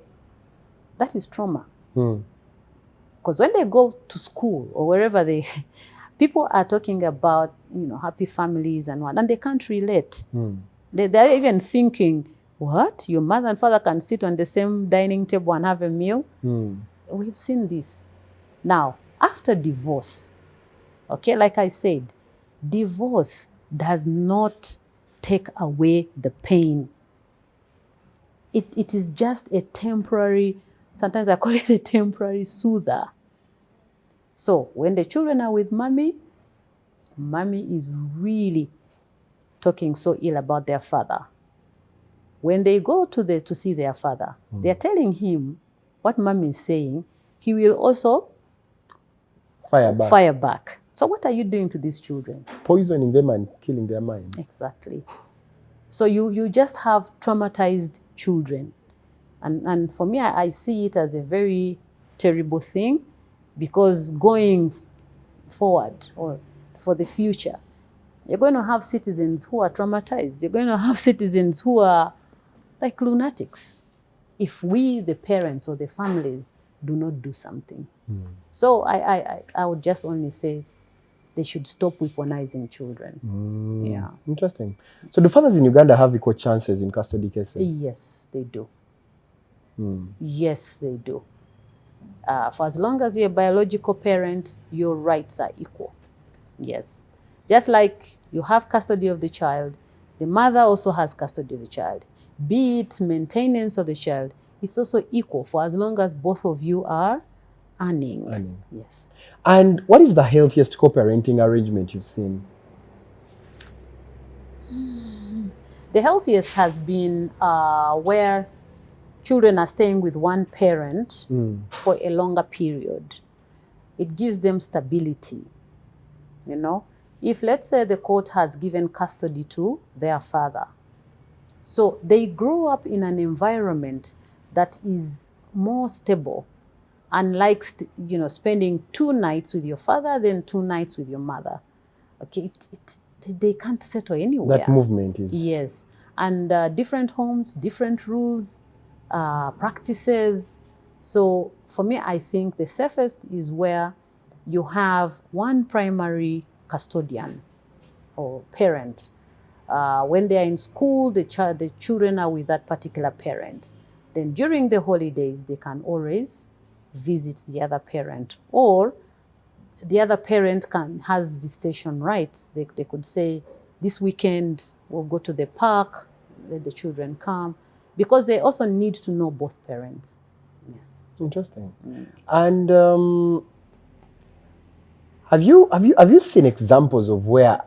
That is trauma. Because when they go to school or wherever people are talking about, happy families and what, and they can't relate. They're even thinking, what? Your mother and father can sit on the same dining table and have a meal? We've seen this. Now, after divorce, okay, like I said, divorce does not take away the pain. It is just a temporary, sometimes I call it a temporary soother. So when the children are with mommy is really talking so ill about their father. When they go to see their father, they're telling him what mommy is saying. He will also fire back. So what are you doing to these children? Poisoning them and killing their minds. Exactly. So you just have traumatized children. And for me, I see it as a very terrible thing, because going forward or for the future, you're going to have citizens who are traumatized. You're going to have citizens who are like lunatics if we, the parents or the families, do not do something. So I would just only say they should stop weaponizing children. Yeah. Interesting. So do fathers in Uganda have equal chances in custody cases? Yes, they do. Yes, they do. For as long as you're a biological parent, your rights are equal. Yes. Just like you have custody of the child, the mother also has custody of the child. Be it maintenance of the child, it's also equal for as long as both of you are earning. Earning. Yes. And what is the healthiest co-parenting arrangement you've seen? The healthiest has been where children are staying with one parent for a longer period. It gives them stability, you know. If, let's say, the court has given custody to their father, so they grow up in an environment that is more stable, unlike, spending 2 nights with your father, then 2 nights with your mother. Okay, they can't settle anywhere. That movement is... Yes, and different homes, different rules, practices. So for me, I think the safest is where you have one primary custodian or parent. When they are in school, the children are with that particular parent. Then during the holidays, they can always visit the other parent, or the other parent has visitation rights. They could say, this weekend we'll go to the park, let the children come, because they also need to know both parents. Yes. Interesting. And have you seen examples of where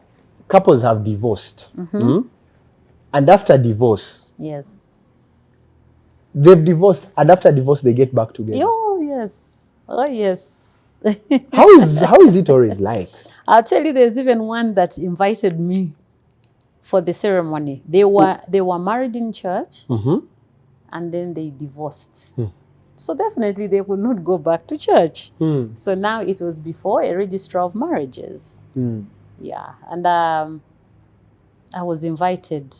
couples have divorced, and after divorce, Yes. they've divorced, and after divorce they get back together? Oh yes. Oh yes. How is it always like? I'll tell you, there's even one that invited me for the ceremony. They were married in church, and then they divorced. So definitely they would not go back to church. So now it was before a registrar of marriages. Yeah, and I was invited,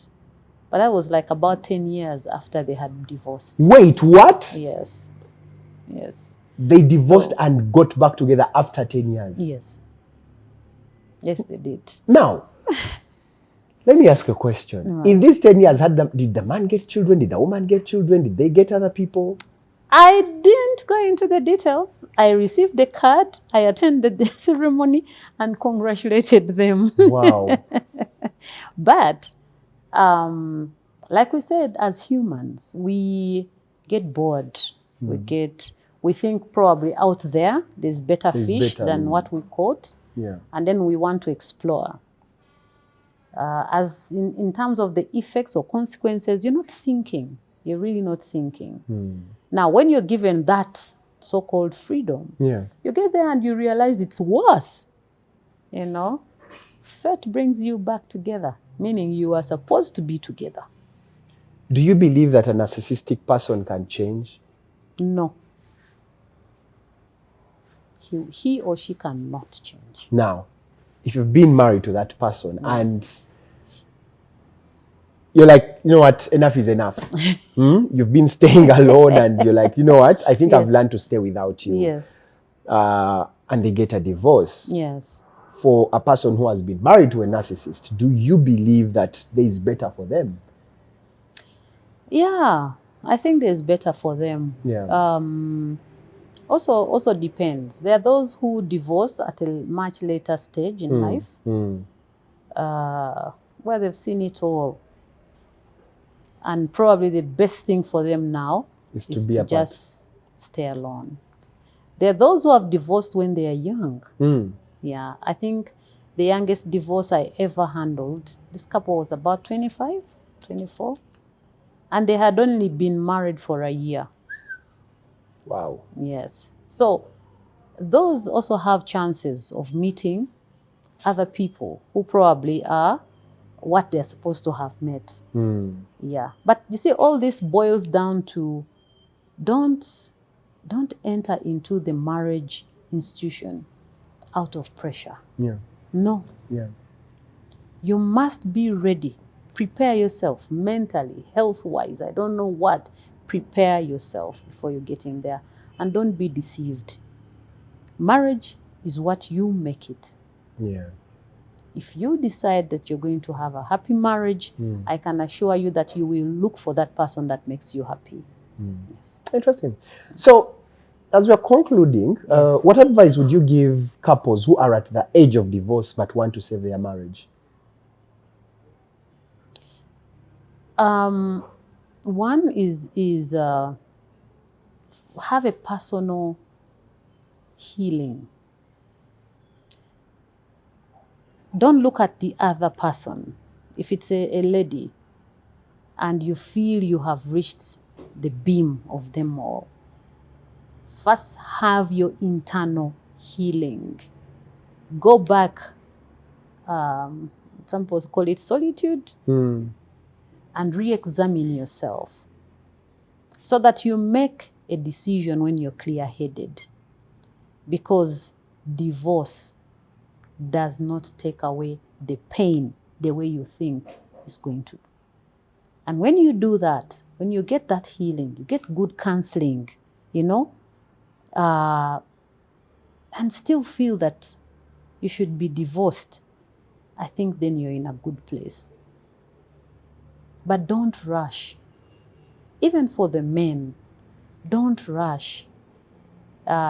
but that was like about 10 years after they had divorced. Wait, what? Yes. Yes. They divorced and got back together after 10 years? Yes. Yes, they did. Now, let me ask a question. In these 10 years, did the man get children? Did the woman get children? Did they get other people? I didn't go into the details. I received the card, I attended the ceremony, and congratulated them. Wow. But, like we said, as humans, we get bored. We think probably out there's better fish than what we caught. Yeah. And then we want to explore. As in terms of the effects or consequences, you're not thinking. You're really not thinking. Now, when you're given that so-called freedom, you get there and you realize it's worse. You know, fate brings you back together, meaning you are supposed to be together. Do you believe that a narcissistic person can change? No. He or she cannot change. Now, if you've been married to that person and you're like, you know what, enough is enough. You've been staying alone and you're like, you know what, I think I've learned to stay without you. Yes. And they get a divorce. Yes. For a person who has been married to a narcissist, do you believe that there is better for them? Yeah, I think there's better for them. Yeah. Also depends. There are those who divorce at a much later stage in life, where they've seen it all. And probably the best thing for them now is to just stay alone. There are those who have divorced when they are young. Yeah, I think the youngest divorce I ever handled, this couple was about 25, 24. And they had only been married for a year. Wow. Yes. So those also have chances of meeting other people who probably are what they're supposed to have met. Yeah. But you see, all this boils down to don't enter into the marriage institution out of pressure. Yeah. No. Yeah. You must be ready. Prepare yourself mentally, health-wise. I don't know what. Prepare yourself before you get in there. And don't be deceived. Marriage is what you make it. Yeah. If you decide that you're going to have a happy marriage, I can assure you that you will look for that person that makes you happy. Yes. Interesting. So, as we're concluding, what advice would you give couples who are at the age of divorce but want to save their marriage? One is have a personal healing. Don't look at the other person. if it's a lady, and you feel you have reached the beam of them all, first have your internal healing. Go back, some people call it solitude, and re-examine yourself so that you make a decision when you're clear-headed. Because divorce does not take away the pain the way you think it's going to. And when you do that, when you get that healing, you get good counseling, and still feel that you should be divorced, I think then you're in a good place. But don't rush. Even for the men, don't rush.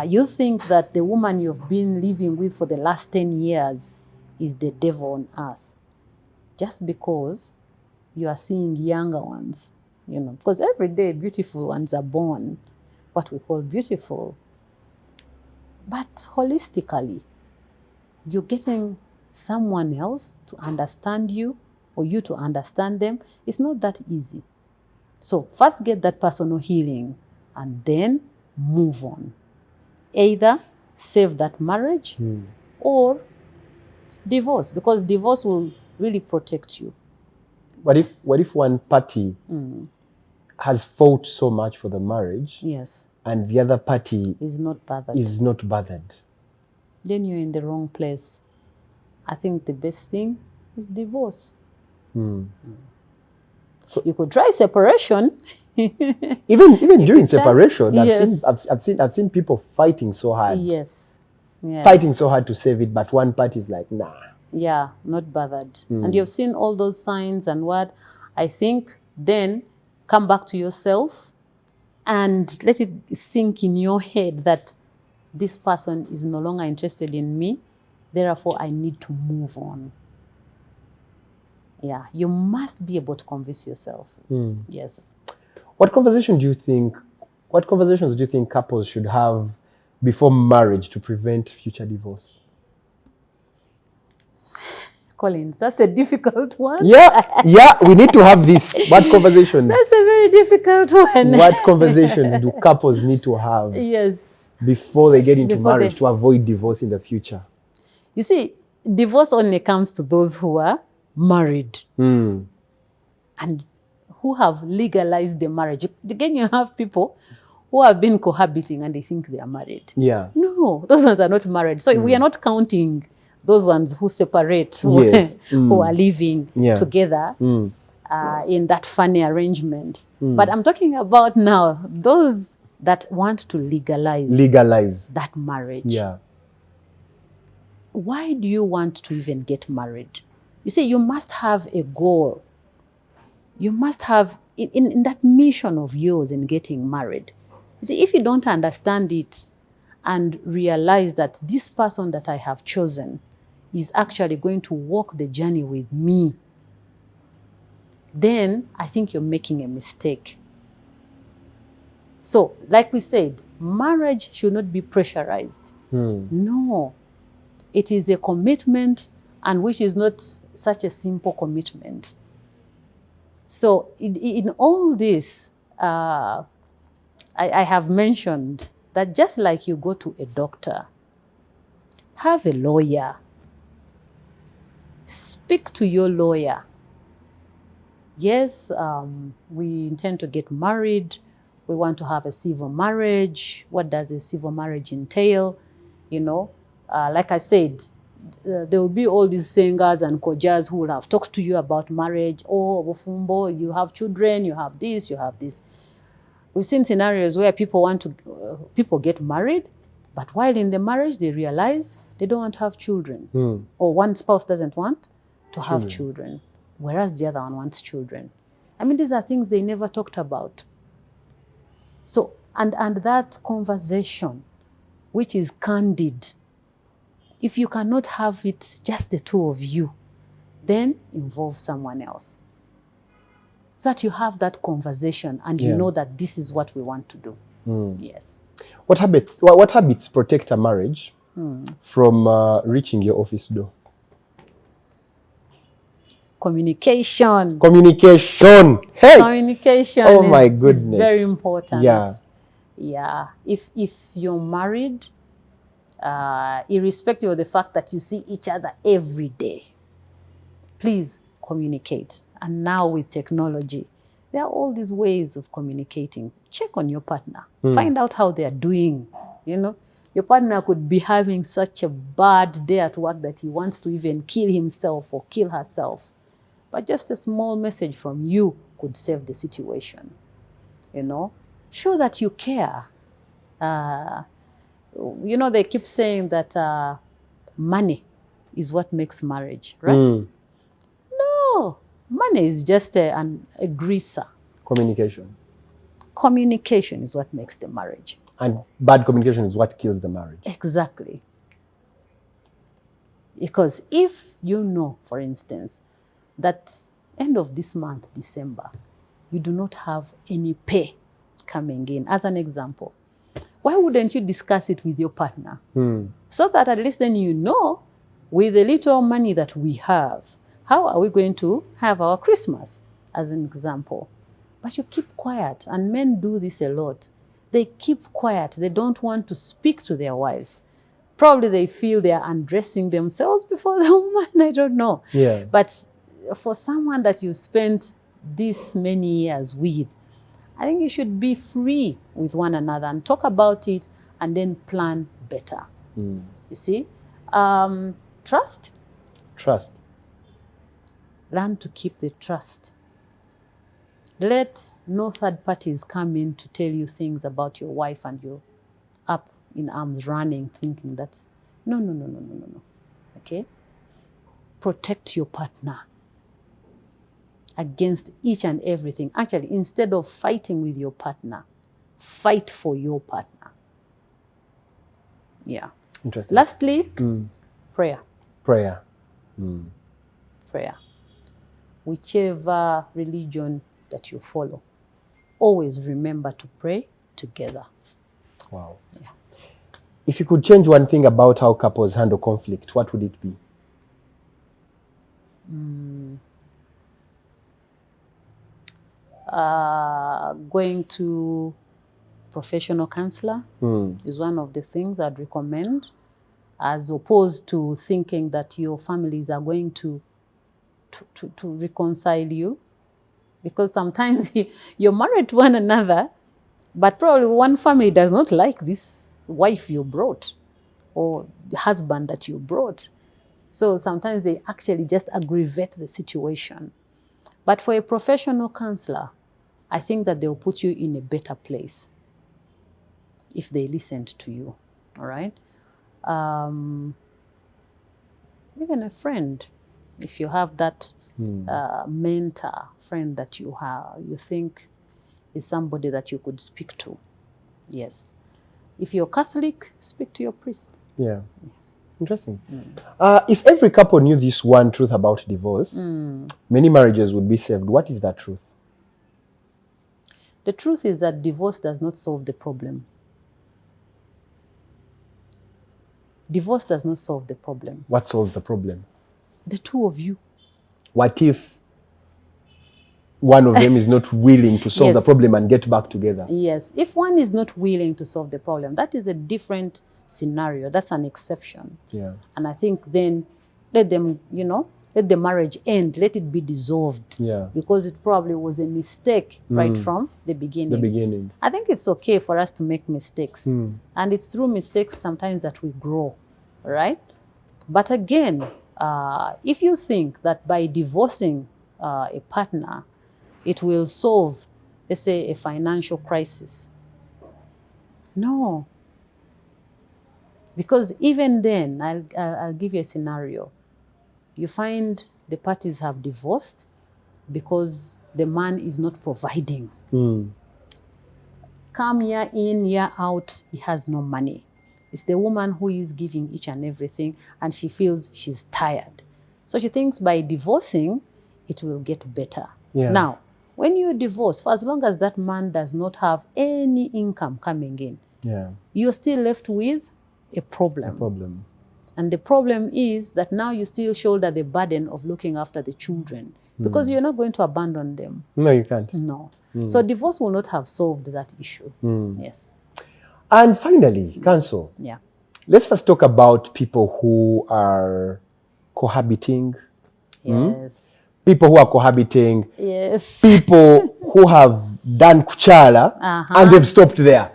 You think that the woman you've been living with for the last 10 years is the devil on earth. Just because you are seeing younger ones, because every day beautiful ones are born, what we call beautiful. But holistically, you're getting someone else to understand you or you to understand them. It's not that easy. So first get that personal healing and then move on. Either save that marriage or divorce, because divorce will really protect you. What if one party has fought so much for the marriage, yes, and the other party is not bothered? Then you're in the wrong place. I think the best thing is divorce. You could try separation. even during separation, yes. I've seen people fighting so hard. Yes. Yeah. Fighting so hard to save it, but one party is like, nah. Yeah, not bothered. And you've seen all those signs and what. I think then come back to yourself and let it sink in your head that this person is no longer interested in me. Therefore, I need to move on. Yeah, you must be able to convince yourself. Yes. What conversations do you think couples should have before marriage to prevent future divorce? Collins, that's a difficult one. Yeah, we need to have this. What conversations? That's a very difficult one. What conversations do couples need to have? Yes. Before they get into marriage to avoid divorce in the future? You see, divorce only comes to those who are married and who have legalized the marriage. Again, you have people who have been cohabiting and they think they are married. Yeah. No, those ones are not married. So we are not counting those ones who separate, who are living together in that funny arrangement. But I'm talking about now those that want to legalize that marriage. Yeah. Why do you want to even get married? You see, you must have a goal. You must have, in that mission of yours in getting married. You see, if you don't understand it and realize that this person that I have chosen is actually going to walk the journey with me, then I think you're making a mistake. So, like we said, marriage should not be pressurized. No. It is a commitment, and which is not such a simple commitment. So, in all this, I have mentioned that just like you go to a doctor, have a lawyer. Speak to your lawyer. Yes, we intend to get married. We want to have a civil marriage. What does a civil marriage entail? Like I said, there will be all these singers and kojas who will have talked to you about marriage. Oh, Bufumbo, you have children, you have this, you have this. We've seen scenarios where people get married, but while in the marriage, they realize they don't want to have children. Or one spouse doesn't want to have children, whereas the other one wants children. I mean, these are things they never talked about. So, and that conversation, which is candid, if you cannot have it just the two of you, then involve someone else. So that you have that conversation and you know that this is what we want to do. Yes. What habits protect a marriage from reaching your office door? Communication. Communication. Hey. Communication Oh my is goodness. very important. Yeah. Yeah. If you're married, irrespective of the fact that you see each other every day, please communicate. And now with technology, there are all these ways of communicating. Check on your partner. Find out how they are doing. You know, your partner could be having such a bad day at work that he wants to even kill himself or kill herself. But just a small message from you could save the situation. You know, show that you care. You know, they keep saying that money is what makes marriage, right? No, money is just a greaser. Communication. Communication is what makes the marriage. And bad communication is what kills the marriage. Exactly. Because if you know, for instance, that end of this month, December, you do not have any pay coming in, as an example, why wouldn't you discuss it with your partner? So that at least then you know, with the little money that we have, how are we going to have our Christmas, as an example? But you keep quiet, and men do this a lot. They keep quiet. They don't want to speak to their wives. Probably they feel they are undressing themselves before the woman, I don't know. Yeah. But for someone that you spent this many years with, I think you should be free with one another and talk about it and then plan better. You see? Trust. Trust. Learn to keep the trust. Let no third parties come in to tell you things about your wife and you're up in arms running, thinking that's... No. Okay? Protect your partner against each and everything. Actually, instead of fighting with your partner, fight for your partner. Yeah. Interesting. Lastly, prayer. Prayer. Prayer. Whichever religion that you follow, always remember to pray together. Wow. Yeah. If you could change one thing about how couples handle conflict, what would it be? Going to professional counselor is one of the things I'd recommend, as opposed to thinking that your families are going to reconcile you. Because sometimes you're married to one another, but probably one family does not like this wife you brought or the husband that you brought. So sometimes they actually just aggravate the situation. But for a professional counselor, I think that they'll put you in a better place if they listened to you, all right? Even a friend, if you have that mentor friend that you think is somebody that you could speak to, yes. If you're Catholic, speak to your priest. Yeah. Yes. Interesting. If every couple knew this one truth about divorce, many marriages would be saved. What is that truth? The truth is that divorce does not solve the problem. Divorce does not solve the problem. What solves the problem? The two of you. What if one of them is not willing to solve the Yes. problem and get back together? Yes. If one is not willing to solve the problem, that is a different scenario. That's an exception. Yeah. And I think then let them, let the marriage end. Let it be dissolved. Yeah. Because it probably was a mistake right from the beginning. The beginning. I think it's okay for us to make mistakes. And it's through mistakes sometimes that we grow, right? But again, if you think that by divorcing a partner, it will solve, let's say, a financial crisis. No. Because even then, I'll give you a scenario. You find the parties have divorced because the man is not providing. Come year in, year out, he has no money. It's the woman who is giving each and everything, and she feels she's tired. So she thinks by divorcing, it will get better. Yeah. Now, when you divorce, for as long as that man does not have any income coming in, Yeah. you're still left with a problem. Problem. And the problem is that now you still shoulder the burden of looking after the children because you're not going to abandon them. No, you can't. No. So divorce will not have solved that issue. Yes. And finally, Counsel, Yeah. let's first talk about people who are cohabiting. Yes. People who are cohabiting. Yes. People who have done kuchala and they've stopped there.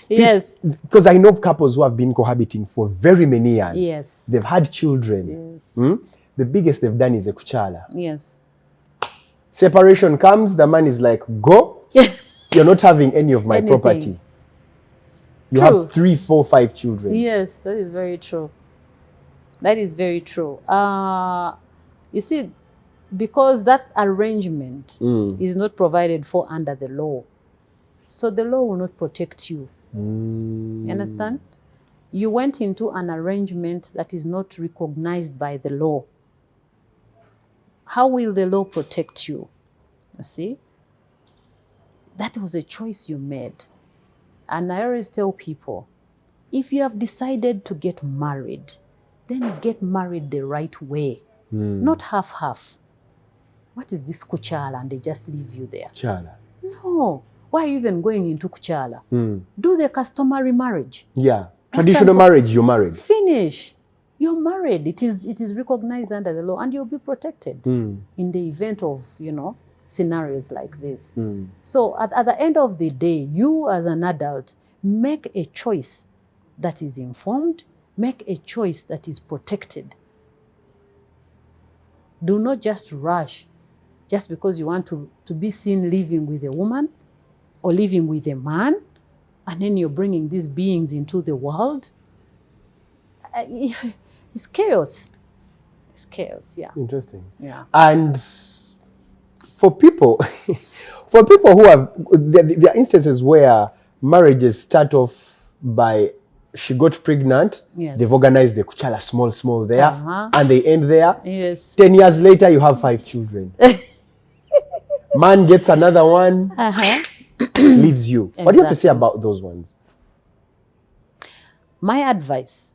Yes. Because I know couples who have been cohabiting for very many years. Yes. They've had children. Yes. The biggest they've done is a kuchala. Yes. Separation comes, the man is like, go. You're not having any of my property. You have 3, 4, 5 children. Yes, that is very true. That is very true. You see, because that arrangement is not provided for under the law, so the law will not protect you. You understand? You went into an arrangement that is not recognized by the law. How will the law protect you? You see? That was a choice you made. And I always tell people, if you have decided to get married, then get married the right way, not half-half. What is this kuchala? And they just leave you there. Kuchala. No. Why are you even going into kuchala? Do the customary marriage. Yeah. Traditional marriage, you're married. Finish. You're married. It is recognized under the law and you'll be protected in the event of, scenarios like this. So at the end of the day, you as an adult, make a choice that is informed, make a choice that is protected. Do not just rush just because you want to be seen living with a woman or living with a man, and then you're bringing these beings into the world. It's chaos. It's chaos, yeah. Interesting. Yeah. And for people, who have, there are instances where marriages start off by she got pregnant, Yes. they've organized the kuchala small there, and they end there. Yes. 10 years later, you have 5 children. Man gets another one, leaves you. What do you have to say about those ones? My advice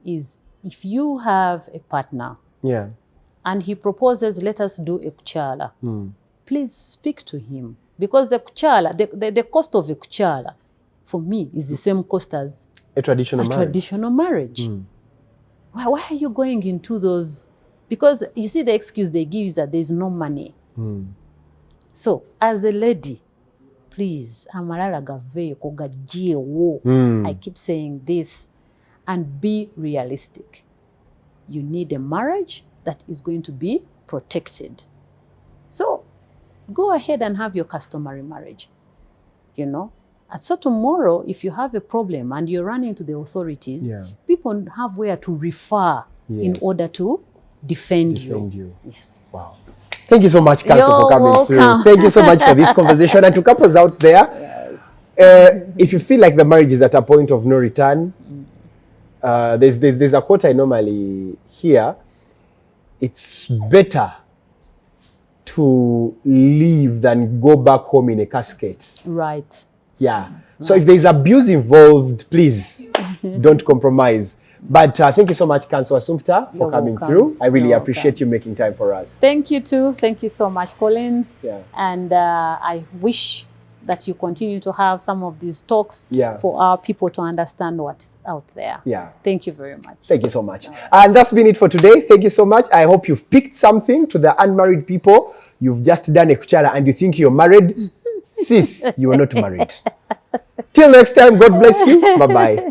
is if you have a partner and he proposes, let us do a kuchala, please speak to him. Because the kuchala, the cost of a kuchala, for me, is the same cost as a traditional marriage. Why are you going into those? Because you see, the excuse they give is that there's no money. So, as a lady, please, I keep saying this, and be realistic. You need a marriage that is going to be protected. So, go ahead and have your customary marriage, And so tomorrow, if you have a problem and you're running to the authorities, people have where to refer in order to defend you. Yes. Wow. Thank you so much, Counsel, for coming through. Thank you so much for this conversation. And to couples out there, if you feel like the marriage is at a point of no return, there's a quote I normally hear. It's better to leave than go back home in a casket. Right. Yeah. So if there's abuse involved, please don't compromise. But thank you so much, Counsel Asumpta, for coming through. I really appreciate you making time for us. Thank you too. Thank you so much, Collins. Yeah. And I wish that you continue to have some of these talks for our people to understand what is out there. Yeah. Thank you very much. Thank you so much. And that's been it for today. Thank you so much. I hope you've picked something. To the unmarried people, you've just done a kuchala and you think you're married. Sis, you are not married. Till next time, God bless you. Bye-bye.